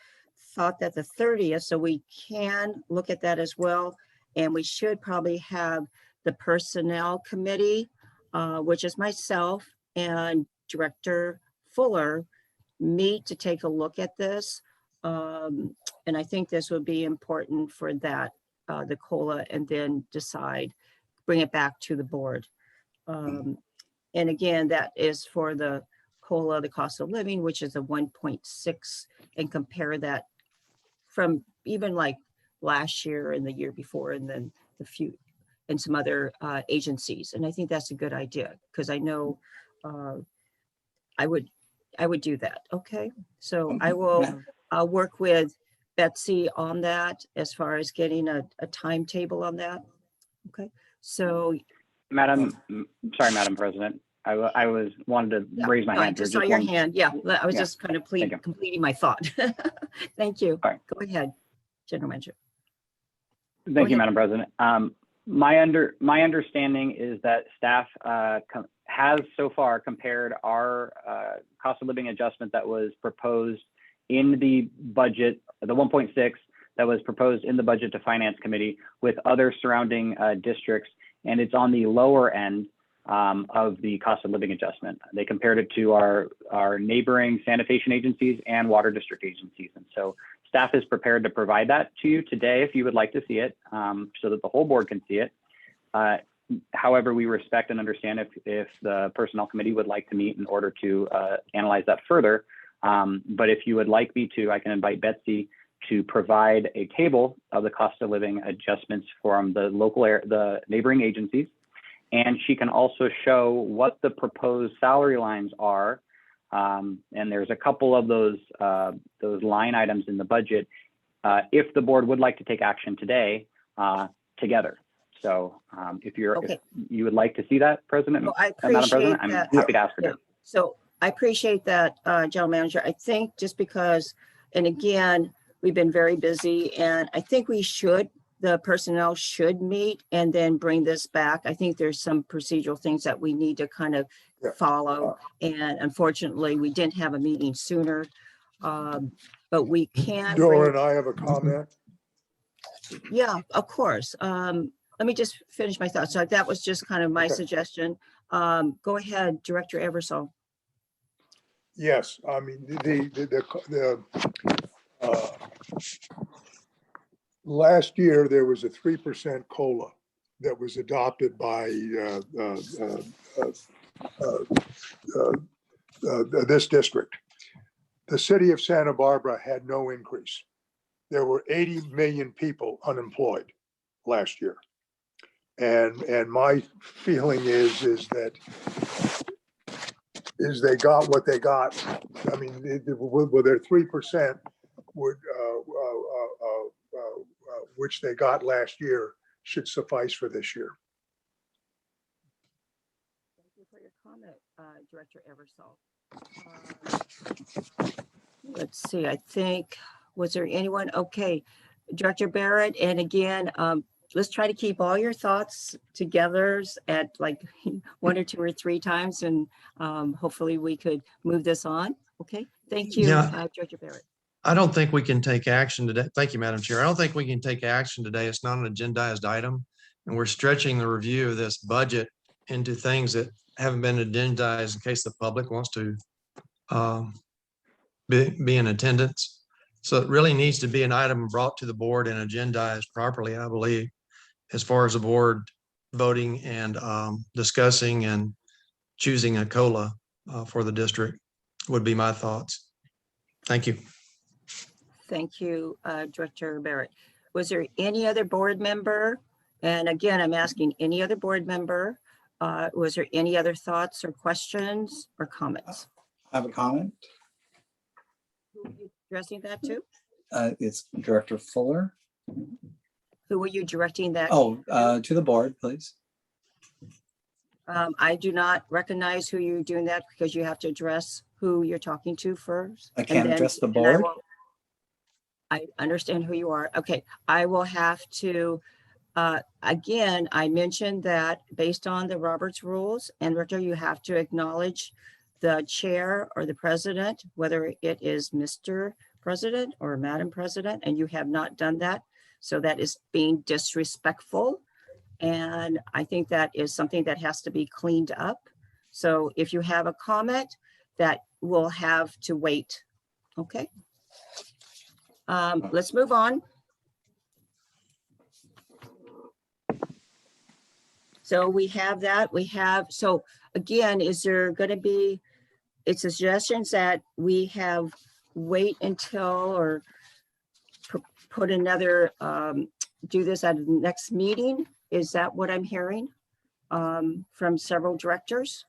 thought that the 30th, so we can look at that as well. And we should probably have the personnel committee, which is myself and Director Fuller, meet to take a look at this. And I think this would be important for that, the COLA, and then decide, bring it back to the board. And again, that is for the COLA, the cost of living, which is a 1.6, and compare that from even like last year and the year before, and then the few and some other agencies. And I think that's a good idea, because I know I would do that. Okay, so I will work with Betsy on that as far as getting a timetable on that. Okay, so Madam President, I wanted to raise my no, I hand. just here, saw your one- hand. Yeah, I was Yeah. just kind of Thank you. completing my thought. Thank you. All right. Go ahead, General Manager. Thank you, ahead. Madam President. My understanding is that staff has so far compared our cost of living adjustment that was proposed in the budget, the 1.6 that was proposed in the budget to Finance Committee, with other surrounding districts, and it's on the lower end of the cost of living adjustment. They compared it to our neighboring sanitation agencies and water district agencies, and so staff is prepared to provide that to you today if you would like to see it, so that the whole board can see it. However, we respect and understand if the Personnel Committee would like to meet in order to analyze that further. But if you would like me to, I can invite Betsy to provide a table of the cost of living adjustments from the neighboring agencies. And she can also show what the proposed salary lines are. And there's a couple of those line items in the budget, if the board would like to take action today together. So if you would like to see that, President, Well, I Madam President, appreciate I'm that. happy to ask her Yeah. to. So I appreciate that, General Manager. I think just because, and again, we've been very busy, and I think the personnel should meet and then bring this back. I think there's some procedural things that we need to kind of follow. And unfortunately, we didn't have a meeting sooner. But we can. Doran, I have a comment. Yeah, of course. Let me just finish my thoughts. So that was just kind of my suggestion. Go ahead, Director Eversole. Yes, I mean, last year, there was a 3% COLA that was adopted by this district. The city of Santa Barbara had no increase. There were 80 million people unemployed last year. And my feeling is that they got what they got. I mean, with their 3% which they got last year, should suffice for this year. Thank you for your comment, Director Eversole. Let's see, I think, was there anyone? Okay, Director Barrett, and again, let's try to keep all your thoughts together at like 1 or 2 or 3 times, and hopefully we could move this on. Okay, thank you, Yeah. Director Barrett. I don't think we can take action today. Thank you, Madam Chair. I don't think we can take action today. It's not an agendized item. And we're stretching the review of this budget into things that haven't been agendized in case the public wants to be in attendance. So it really needs to be an item brought to the board and agendized properly, I believe, as far as the board voting and discussing and choosing a COLA for the district would be my thoughts. Thank you. Thank you, Director Barrett. Was there any other board member? And again, I'm asking any other board member, was there any other thoughts or questions or comments? I have a comment. Who were you addressing that to? It's Director Fuller. Who were you directing that? Oh, to the board, please. I do not recognize who you're doing that because you have to address who you're talking to first. I can't address the and board. I understand who you are. Okay, I will have to, again, I mentioned that based on the Roberts rules, and Richard, you have to acknowledge the chair or the president, whether it is Mr. President or Madam President, and you have not done that. So that is being disrespectful. And I think that is something that has to be cleaned up. So if you have a comment, that will have to wait. Okay. Let's move on. So we have that. So again, is there going to be, it's suggestions that we have wait until or put another, do this at the next meeting? Is that what I'm hearing from several directors?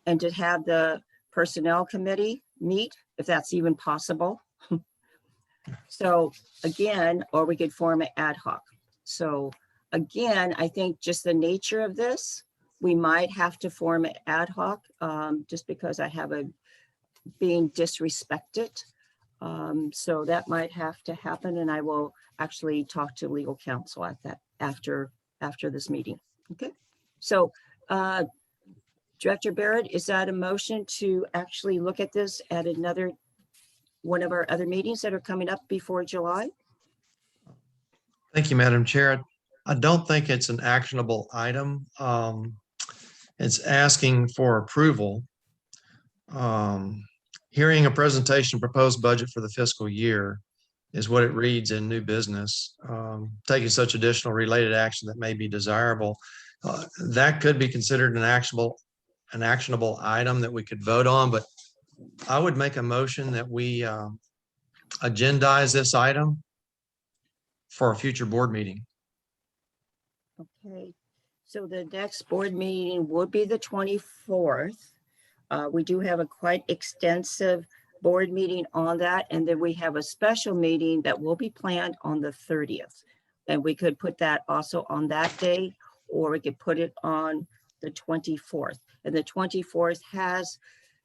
And to have the personnel committee meet, if that's even possible. So again, or we could form an ad hoc. So again, I think just the nature of this, we might have to form an ad hoc just because I have a being disrespected. So that might have to happen, and I will actually talk to legal counsel at that after this meeting. Okay. So Director Barrett, is that a motion to actually look at this at another one of our other meetings that are coming up before July? Thank you, Madam Chair. I don't think it's an actionable item. It's asking for approval. Hearing a presentation proposed budget for the fiscal year is what it reads in new business. Taking such additional related action that may be desirable. That could be considered an actionable item that we could vote on, but I would make a motion that we agendize this item for a future board meeting. Okay, so the next board meeting would be the 24th. We do have a quite extensive board meeting on that, and then we have a special meeting that will be planned on the 30th. And we could put that also on that day, or we could put it on the 24th. And the 24th has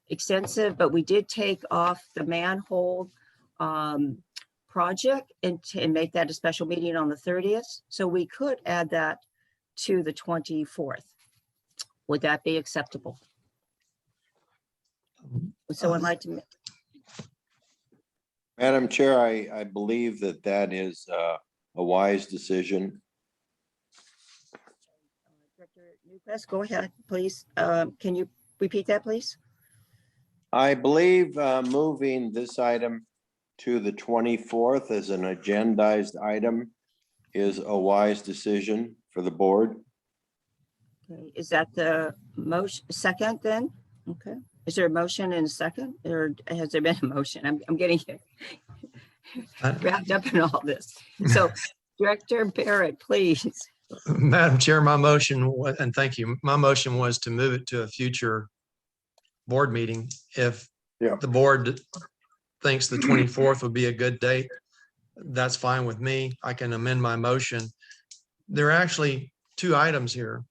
extensive, but we did take off the manhole project and make that a special meeting on the 30th. So we could add that to the 24th. Would that be acceptable? Would someone like to? Madam Chair, I believe that is a wise decision. Director Newcrest, go ahead, please. Can you repeat that, please? I believe moving this item to the 24th as an agendized item is a wise decision for the board. Okay, is that the motion second then? Okay. Is there a motion and a second, or has there been a motion? I'm getting wrapped up in all this. So Director Barrett, please. Madam Chair, my motion, and thank you, my motion was to move it to a future board meeting. If the board thinks the 24th would be a good date, that's fine with me. I can amend my motion. There are actually two items here.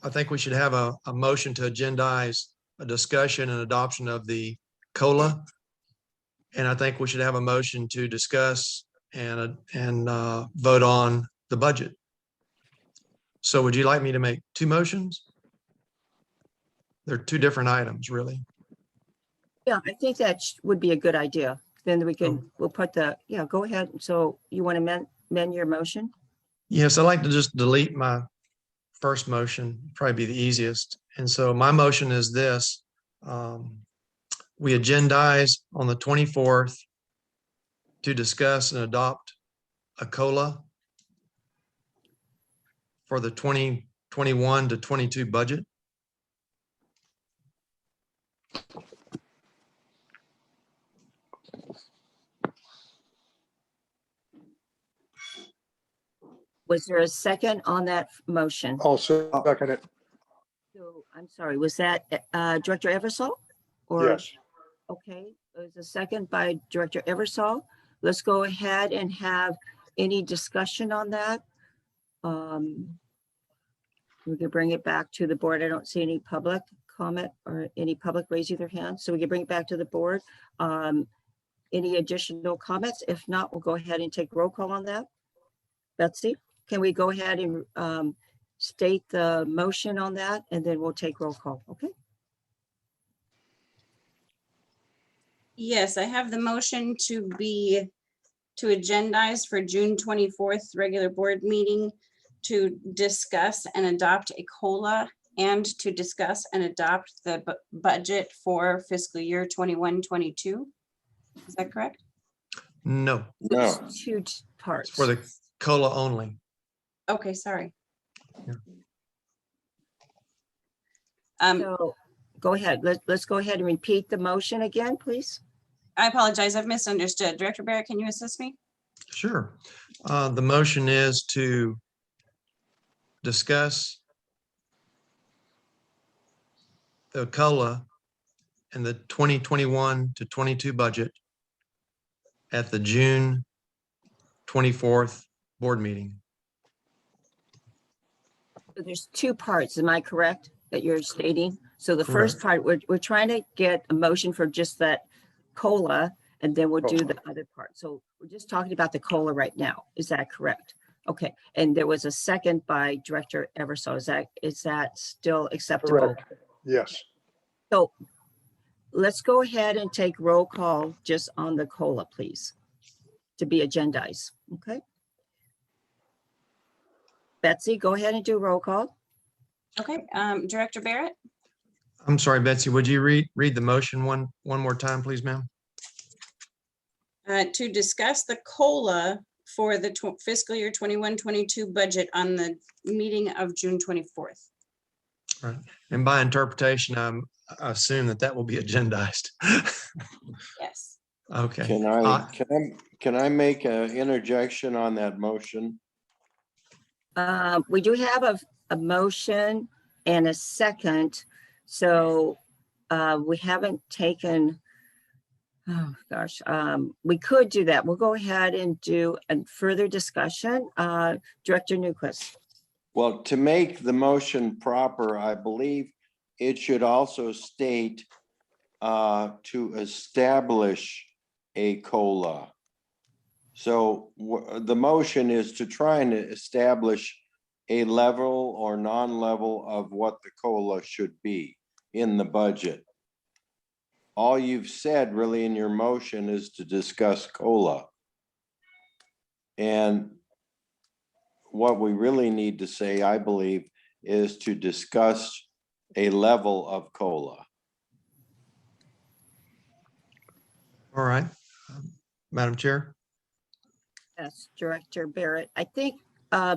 I think we should have a motion to agendize a discussion and adoption of the COLA. And I think we should have a motion to discuss and vote on the budget. So would you like me to make two motions? They're two different items, really. Yeah, I think that would be a good idea. Then we can, we'll put the, go ahead. So you want to amend your motion? Yes, I'd like to just delete my first motion, probably be the easiest. And so my motion is this. we agendize on the 24th to discuss and adopt a COLA for the 2021 to 22 budget. Was there a second on that motion? I'll second it. So I'm sorry, was that Director Eversole? Or Yes. okay, it was a second by Director Eversole. Let's go ahead and have any discussion on that. We can bring it back to the board. I don't see any public comment or any public raising their hand, so we can bring it back to the board. Any additional comments? If not, we'll go ahead and take roll call on that. Betsy, can we go ahead and state the motion on that, and then we'll take roll call, okay? Yes, I have the motion to agendize for June 24th regular board meeting to discuss and adopt a COLA and to discuss and adopt the budget for fiscal year 21-22. Is that correct? No, No, There's two parts. it's for the COLA only. Okay, sorry. Yeah. So go ahead. Let's go ahead and repeat the motion again, please. I apologize, I've misunderstood. Director Barrett, can you assist me? Sure. The motion is to discuss the COLA and the 2021 to 22 budget at the June 24th board meeting. So there's two parts, am I correct, that you're stating? So the first part, we're trying to get a motion for just that COLA, and then we'll do the other part. So we're just talking about the COLA right now. Is that correct? Okay, and there was a second by Director Eversole. Is that still acceptable? Correct. Yes. So let's go ahead and take roll call just on the COLA, please, to be agendized, okay? Betsy, go ahead and do roll call. Okay, Director Barrett, I'm sorry, Betsy, would you read the motion one more time, please, ma'am? to discuss the COLA for the fiscal year 21-22 budget on the meeting of June 24th. Right. And by interpretation, I assume that will be agendized. Yes. Okay. can I make an interjection on that motion? We do have a motion and a second, so we haven't taken, oh gosh, we could do that. We'll go ahead and do a further discussion. Director Newquist. Well, to make the motion proper, I believe it should also state to establish a COLA. So the motion is to try and establish a level or non-level of what the COLA should be in the budget. All you've said really in your motion is to discuss COLA. And what we really need to say, I believe, is to discuss a level of COLA. All right. Madam Chair. Yes, Director Barrett. I think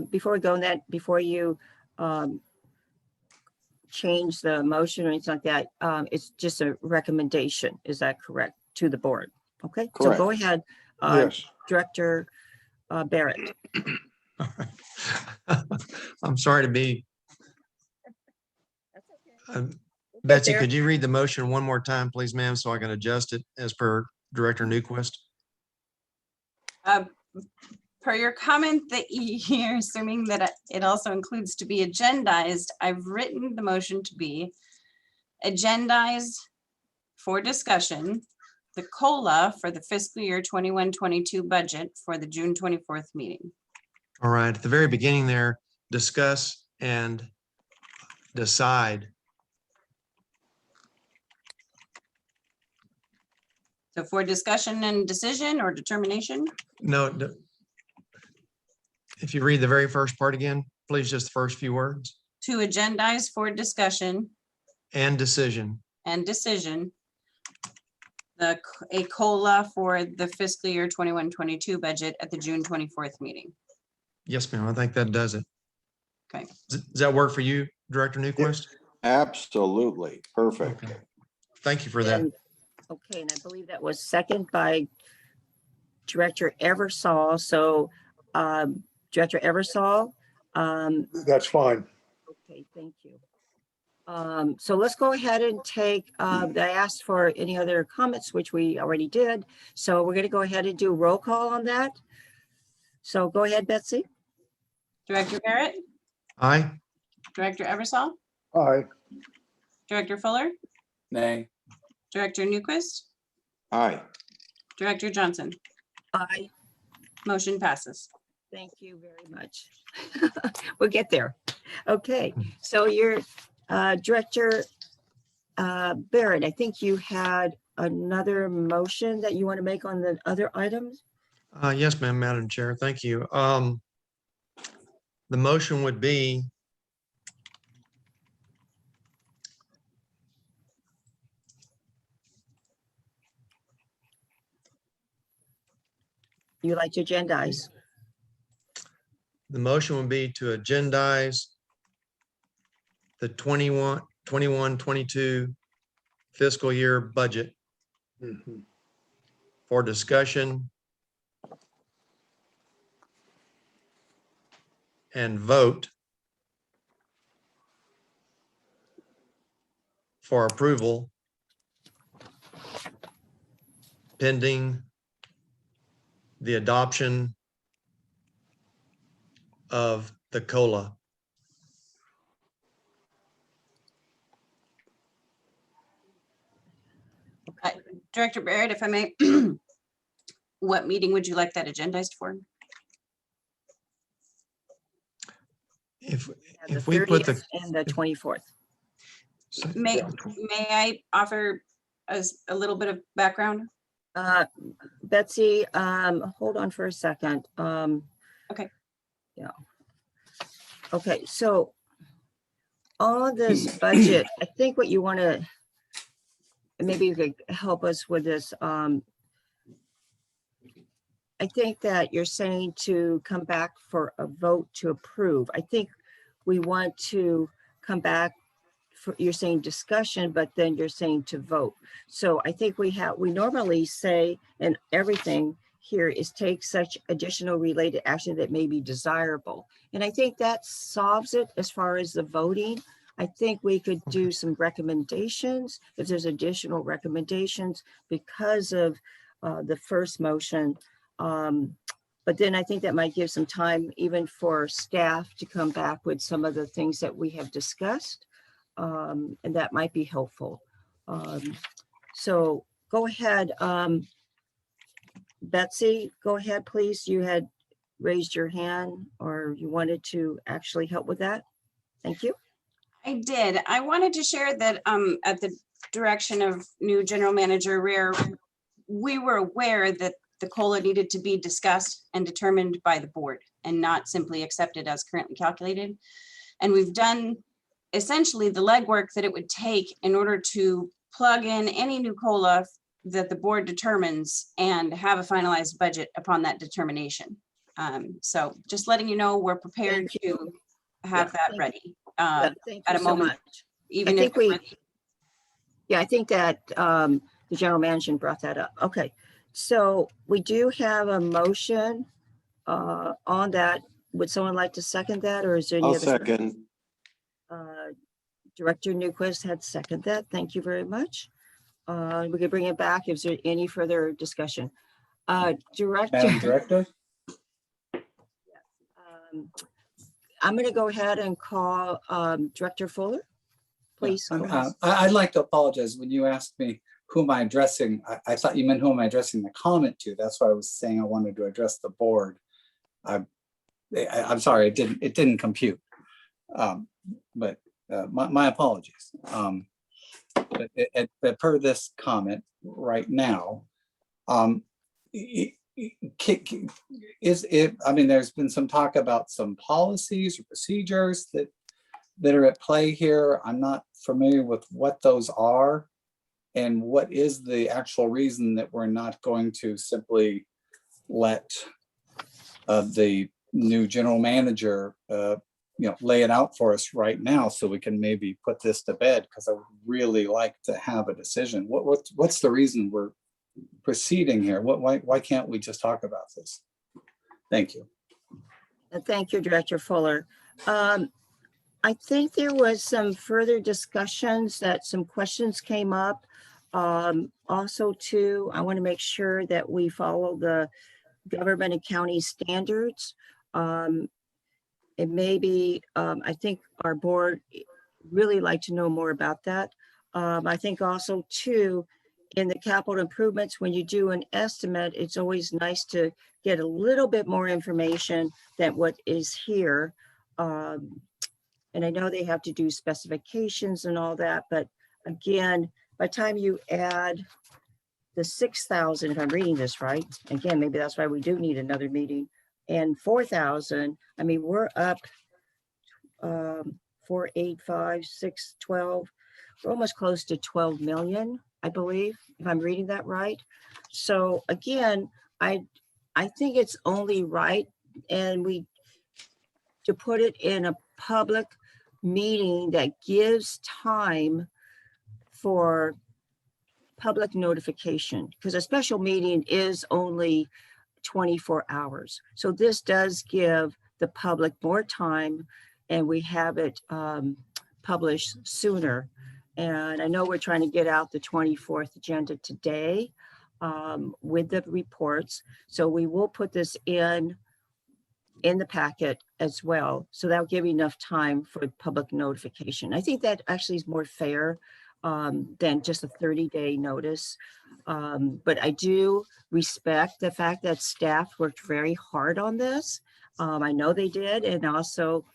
before we go on that, before you change the motion or anything like that, it's just a recommendation. Is that correct to the board? Okay, so Correct. go ahead, Yes. Director Barrett. I'm sorry to be. Betsy, could you read the motion one more time, please, ma'am, so I can adjust it as per Director Newquist? Per your comment that you're assuming that it also includes to be agendized, I've written the motion to be agendized for discussion, the COLA for the fiscal year 21-22 budget for the June 24th meeting. All right, at the very beginning there, discuss and decide. So for discussion and decision or determination? No, if you read the very first part again, please, just the first few words. To agendize for discussion And decision. and decision, a COLA for the fiscal year 21-22 budget at the June 24th meeting. Yes, ma'am. I think that does it. Okay. Does that work for you, Director Newquist? Absolutely. Perfect. Okay. Thank you for that. And, okay, and I believe that was second by Director Eversole. So, Director Eversole, That's fine. okay, thank you. So let's go ahead and take, I asked for any other comments, which we already did. So we're gonna go ahead and do roll call on that. So go ahead, Betsy. Director Barrett, Aye. Director Eversole, Aye. Director Fuller, Nay. Director Newquist, Aye. Director Johnson. Aye. Motion passes. Thank you very much. We'll get there. Okay, so your Director Barrett, I think you had another motion that you want to make on the other items? Yes, ma'am, Madam Chair. Thank you. The motion would be You like to agendize? the motion would be to agendize the 21-22 fiscal year budget Mhm. for discussion and vote for approval pending the adoption of the COLA. Director Barrett, if I may, what meeting would you like that agendized for? If The we put the 30th and the 24th. May I offer us a little bit of background? Betsy, hold on for a second. Okay. Yeah. Okay, so on this budget, I think what you want to, maybe you could help us with this. I think that you're saying to come back for a vote to approve. I think we want to come back for, you're saying discussion, but then you're saying to vote. So I think we normally say, and everything here is take such additional related action that may be desirable. And I think that solves it as far as the voting. I think we could do some recommendations if there's additional recommendations because of the first motion. But then I think that might give some time even for staff to come back with some of the things that we have discussed. And that might be helpful. So go ahead. Betsy, go ahead, please. You had raised your hand or you wanted to actually help with that. Thank you. I did. I wanted to share that at the direction of new general manager Rear, we were aware that the COLA needed to be discussed and determined by the board and not simply accepted as currently calculated. And we've done essentially the legwork that it would take in order to plug in any new COLA that the board determines and have a finalized budget upon that determination. So just letting you know, we're prepared Thank to have that ready Yeah, thank at you a so moment, much. even I if think yeah, I think that the general manager brought that up. Okay, so we do have a motion on that. Would someone like to second that, or is there any I'll other? second. Director Newquist had seconded that. Thank you very much. We can bring it back. Is there any further discussion? Madam Director, Director? I'm going to go ahead and call Director Fuller. Please. go ahead. I'd like to apologize. When you asked me who am I addressing, I thought you meant who am I addressing the comment to. That's why I was saying I wanted to address the board. I'm sorry, it didn't compute. But my apologies. But per this comment right now, there's been some talk about some policies or procedures that are at play here. I'm not familiar with what those are. And what is the actual reason that we're not going to simply let the new general manager, lay it out for us right now so we can maybe put this to bed? Because I would really like to have a decision. What's the reason we're proceeding here? Why can't we just talk about this? Thank you. Thank you, Director Fuller. I think there was some further discussions that some questions came up. Also too, I want to make sure that we follow the government and county standards. It may be, I think our board really like to know more about that. I think also too, in the capital improvements, when you do an estimate, it's always nice to get a little bit more information than what is here. And I know they have to do specifications and all that, but again, by the time you add the 6,000, if I'm reading this right, again, maybe that's why we do need another meeting, and 4,000, I mean, we're up 4, 8, 5, 6, 12. We're almost close to 12 million, I believe, if I'm reading that right. So again, I think it's only right, and to put it in a public meeting that gives time for public notification, because a special meeting is only 24 hours. So this does give the public more time, and we have it published sooner. And I know we're trying to get out the 24th agenda today with the reports. So we will put this in the packet as well. So that'll give you enough time for public notification. I think that actually is more fair than just a 30-day notice. But I do respect the fact that staff worked very hard on this. I know they did. And also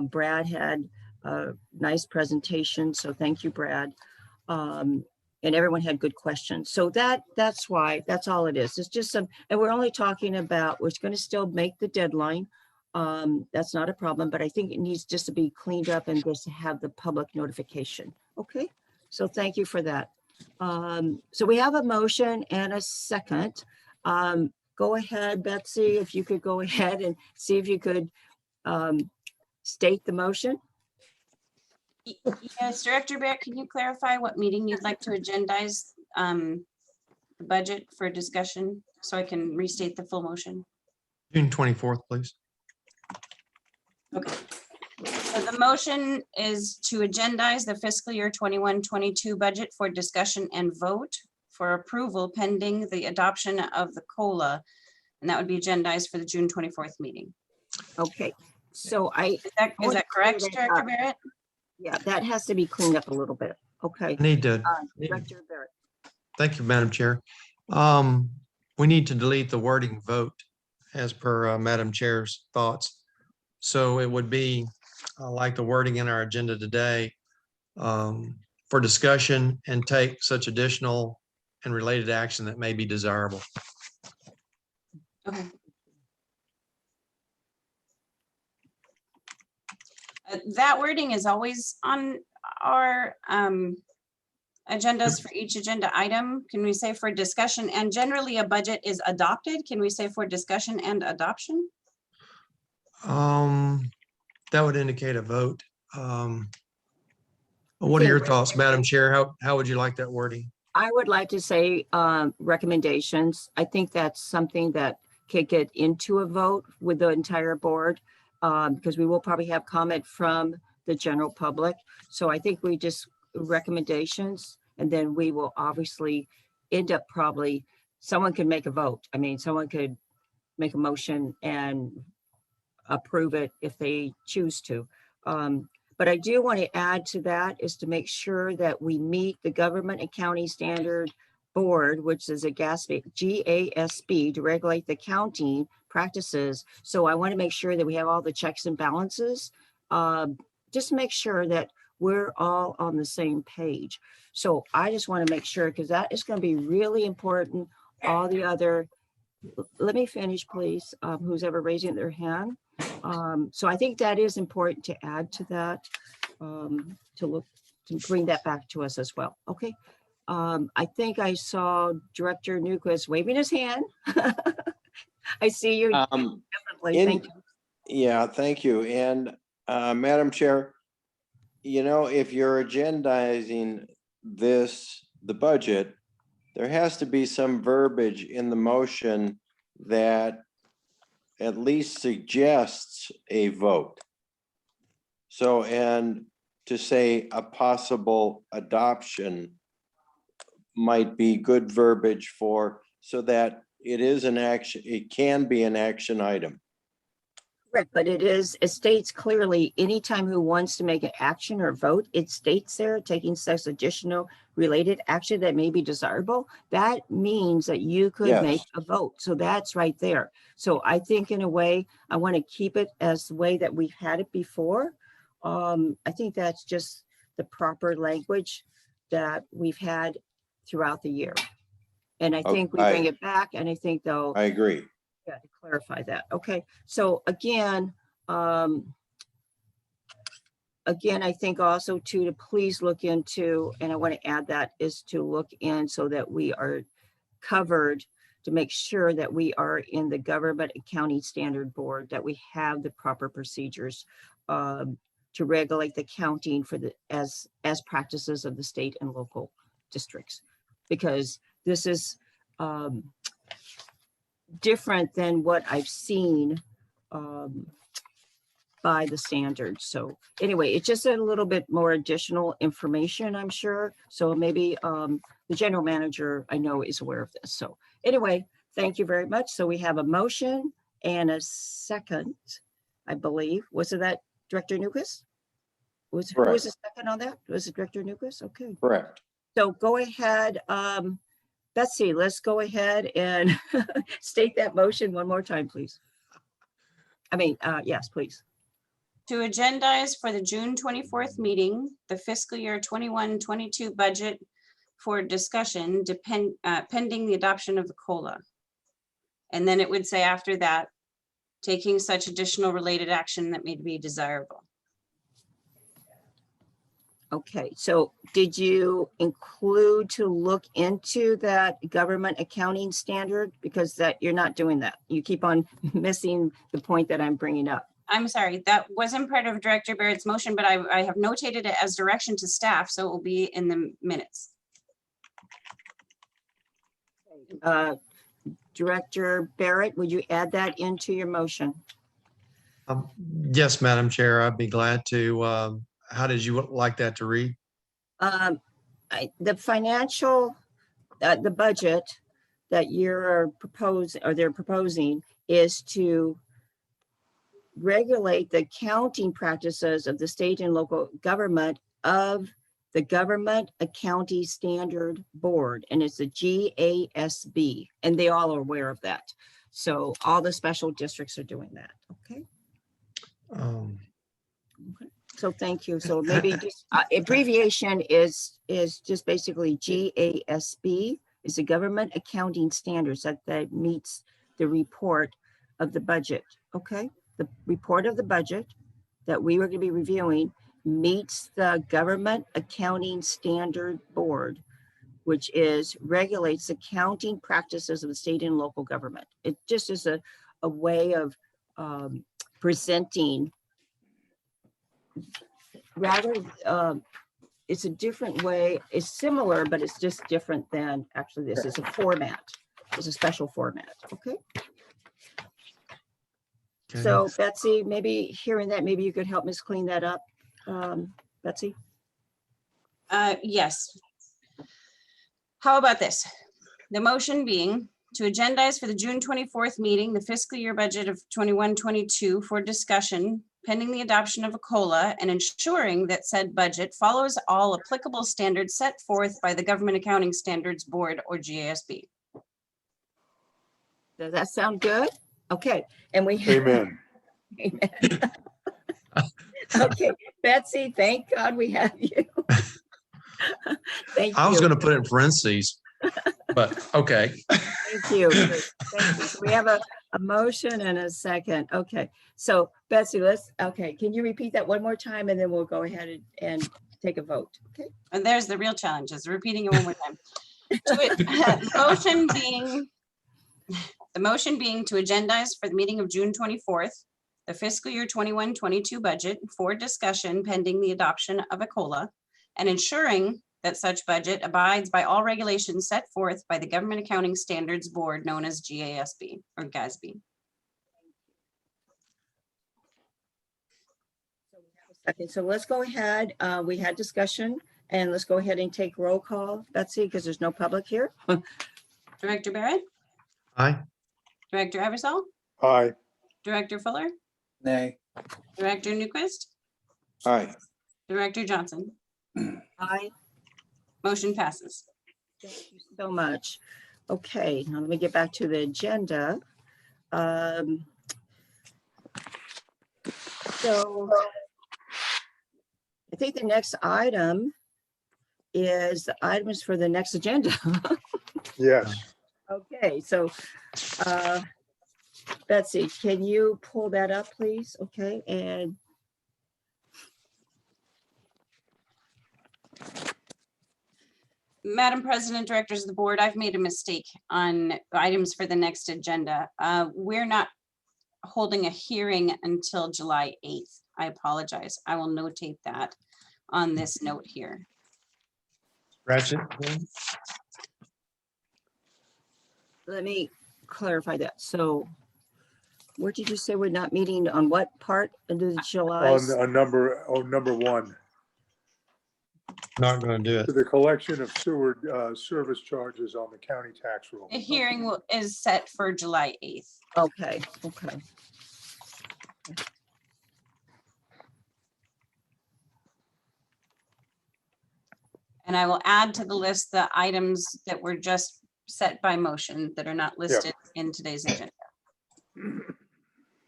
Brad had a nice presentation. So thank you, Brad. And everyone had good questions. So that's why, that's all it is. It's just some, and we're only talking about, we're going to still make the deadline. That's not a problem, but I think it needs just to be cleaned up and just to have the public notification. Okay, so thank you for that. So we have a motion and a second. Go ahead, Betsy, if you could go ahead and see if you could state the motion. Yes, Director Barrett, can you clarify what meeting you'd like to agendize the budget for discussion so I can restate the full motion? June 24th, please. Okay. So the motion is to agendize the fiscal year 21-22 budget for discussion and vote for approval pending the adoption of the COLA. And that would be agendized for the June 24th meeting. Okay, so Is that correct, Director Barrett? yeah, that has to be cleaned up a little bit. Okay. I need to, Director Barrett. thank you, Madam Chair. We need to delete the wording vote as per Madam Chair's thoughts. So it would be like the wording in our agenda today for discussion and take such additional and related action that may be desirable. Okay. That wording is always on our agendas for each agenda item. Can we say for discussion, and generally a budget is adopted? Can we say for discussion and adoption? That would indicate a vote. What are your thoughts, Madam Chair? How would you like that wording? I would like to say recommendations. I think that's something that could get into a vote with the entire board because we will probably have comment from the general public. So I think we just recommendations, and then we will obviously end up probably, someone could make a vote. I mean, someone could make a motion and approve it if they choose to. But I do want to add to that is to make sure that we meet the government and county standard board, which is a GASB, to regulate the counting practices. So I want to make sure that we have all the checks and balances, just to make sure that we're all on the same page. So I just want to make sure, because that is going to be really important. All the other, let me finish, please, who's ever raising their hand. So I think that is important to add to that, to bring that back to us as well. Okay. I think I saw Director Newquist waving his hand. I see you. Definitely. Thank you. Yeah, thank you. And Madam Chair, you know, if you're agendizing the budget, there has to be some verbiage in the motion that at least suggests a vote. So, and to say a possible adoption might be good verbiage for, so that it is an action, it can be an action item. Correct, but it states clearly, anytime who wants to make an action or vote, it states there, taking such additional related action that may be desirable. That means that you could Yes. make a vote. So that's right there. So I think in a way, I want to keep it as the way that we've had it before. I think that's just the proper language that we've had throughout the year. And I think we bring it back, and I think though. I agree. Yeah, to clarify that. Okay, so again, I think also to please look into, and I want to add that, is to look in so that we are covered, to make sure that we are in the Government Accounting Standard Board, that we have the proper procedures to regulate the counting for the as practices of the state and local districts, because this is different than what I've seen by the standards. So anyway, it's just a little bit more additional information, I'm sure. So maybe the general manager, I know, is aware of this. So anyway, thank you very much. So we have a motion and a second, I believe. Was it that Director Newquist? Who was the second on that? Was it Director Newquist? Okay. Correct. So go ahead. Betsy, let's go ahead and state that motion one more time, please. I mean, yes, please. To agendize for the June 24th meeting, the fiscal year 21-22 budget for discussion pending the adoption of the COLA. And then it would say after that, taking such additional related action that may be desirable. Okay, so did you include to look into that government accounting standard? Because that you're not doing that. You keep on missing the point that I'm bringing up. I'm sorry, that wasn't part of Director Barrett's motion, but I have notated it as direction to staff, so it will be in the minutes. Director Barrett, would you add that into your motion? Yes, Madam Chair, I'd be glad to. How did you like that to read? The financial, the budget that you're proposing, or they're proposing, is to regulate the accounting practices of the state and local government of the Government Accounting Standard Board, and it's a GASB, and they all are aware of that. So all the special districts are doing that. Okay. Okay. So thank you. So maybe just abbreviation is just basically GASB is the Government Accounting Standards that meets the report of the budget. Okay. The report of the budget that we were going to be reviewing meets the Government Accounting Standard Board, which regulates accounting practices of the state and local government. It just is a way of presenting, rather, it's a different way. It's similar, but it's just different than actually this. It's a format. It's a special format. Okay. So Betsy, maybe hearing that, maybe you could help Ms. clean that up. Betsy? Yes. How about this? The motion being to agendize for the June 24th meeting, the fiscal year budget of 21-22 for discussion pending the adoption of a COLA and ensuring that said budget follows all applicable standards set forth by the Government Accounting Standards Board, or GASB. Does that sound good? Okay. And we Amen. Amen. Okay, Betsy, thank God we have you. Thank you. I was going to put it in parentheses, but okay. Thank you. Thank you. So we have a motion and a second. Okay, so Betsy, can you repeat that one more time, and then we'll go ahead and take a vote. Okay. And there's the real challenge, is repeating it one more time. The motion being to agendize for the meeting of June 24th, the fiscal year 21-22 budget for discussion pending the adoption of a COLA, and ensuring that such budget abides by all regulations set forth by the Government Accounting Standards Board, known as GASB or GASB. Okay, so let's go ahead. We had discussion and let's go ahead and take roll call, Betsy, because there's no public here. Director Barrett, Aye. Director Eversole, Aye. Director Fuller, Nay. Director Newquist, Aye. Director Johnson. Aye. Motion passes. Thank you so much. Okay, now let me get back to the agenda. So I think the next item is the items for the next agenda. Yes. Okay, so Betsy, can you pull that up, please? Okay, and Madam President, Directors of the Board, I've made a mistake on items for the next agenda. We're not holding a hearing until July 8th. I apologize. I will notate that on this note here. Scratch it. let me clarify that. So where did you say we're not meeting on what part of the July? On number 1, Not gonna do it. to the collection of sewer service charges on the county tax roll. The hearing is set for July 8th. Okay, okay. And I will add to the list the items that were just set by motion that are not listed in today's agenda.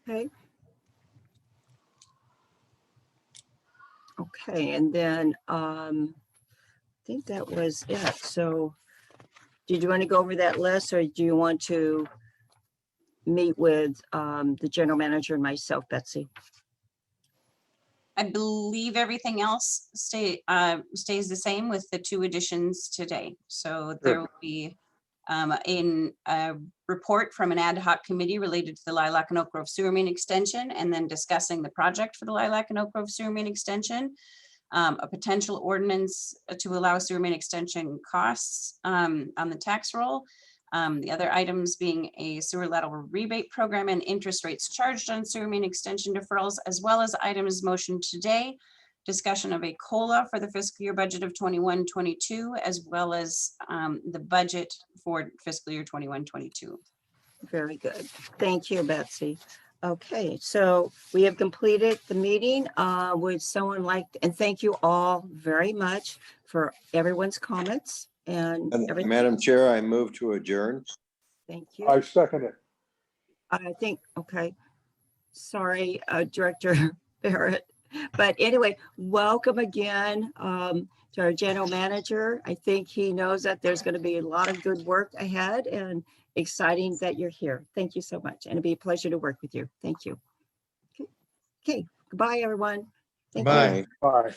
Okay. Okay, and then I think that was it. So did you want to go over that list, or do you want to meet with the general manager and myself, Betsy? I believe everything else stays the same with the 2 additions today. So there will be a report from an ad hoc committee related to the Lilac and Oak Grove Sewer Main Extension, and then discussing the project for the Lilac and Oak Grove Sewer Main Extension, a potential ordinance to allow sewer main extension costs on the tax roll. The other items being a sewer lateral rebate program and interest rates charged on sewer main extension deferrals, as well as items motioned today, discussion of a COLA for the fiscal year budget of 21-22, as well as the budget for fiscal year 21-22. Very good. Thank you, Betsy. Okay, so we have completed the meeting. Would someone like, and thank you all very much for everyone's comments and everything. Madam Chair, I move to adjourn. Thank you. I second it. I think, okay. Sorry, Director Barrett. But anyway, welcome again to our general manager. I think he knows that there's going to be a lot of good work ahead, and exciting that you're here. Thank you so much. And it'd be a pleasure to work with you. Thank you. Okay, goodbye, everyone. Thank you. Bye. Bye.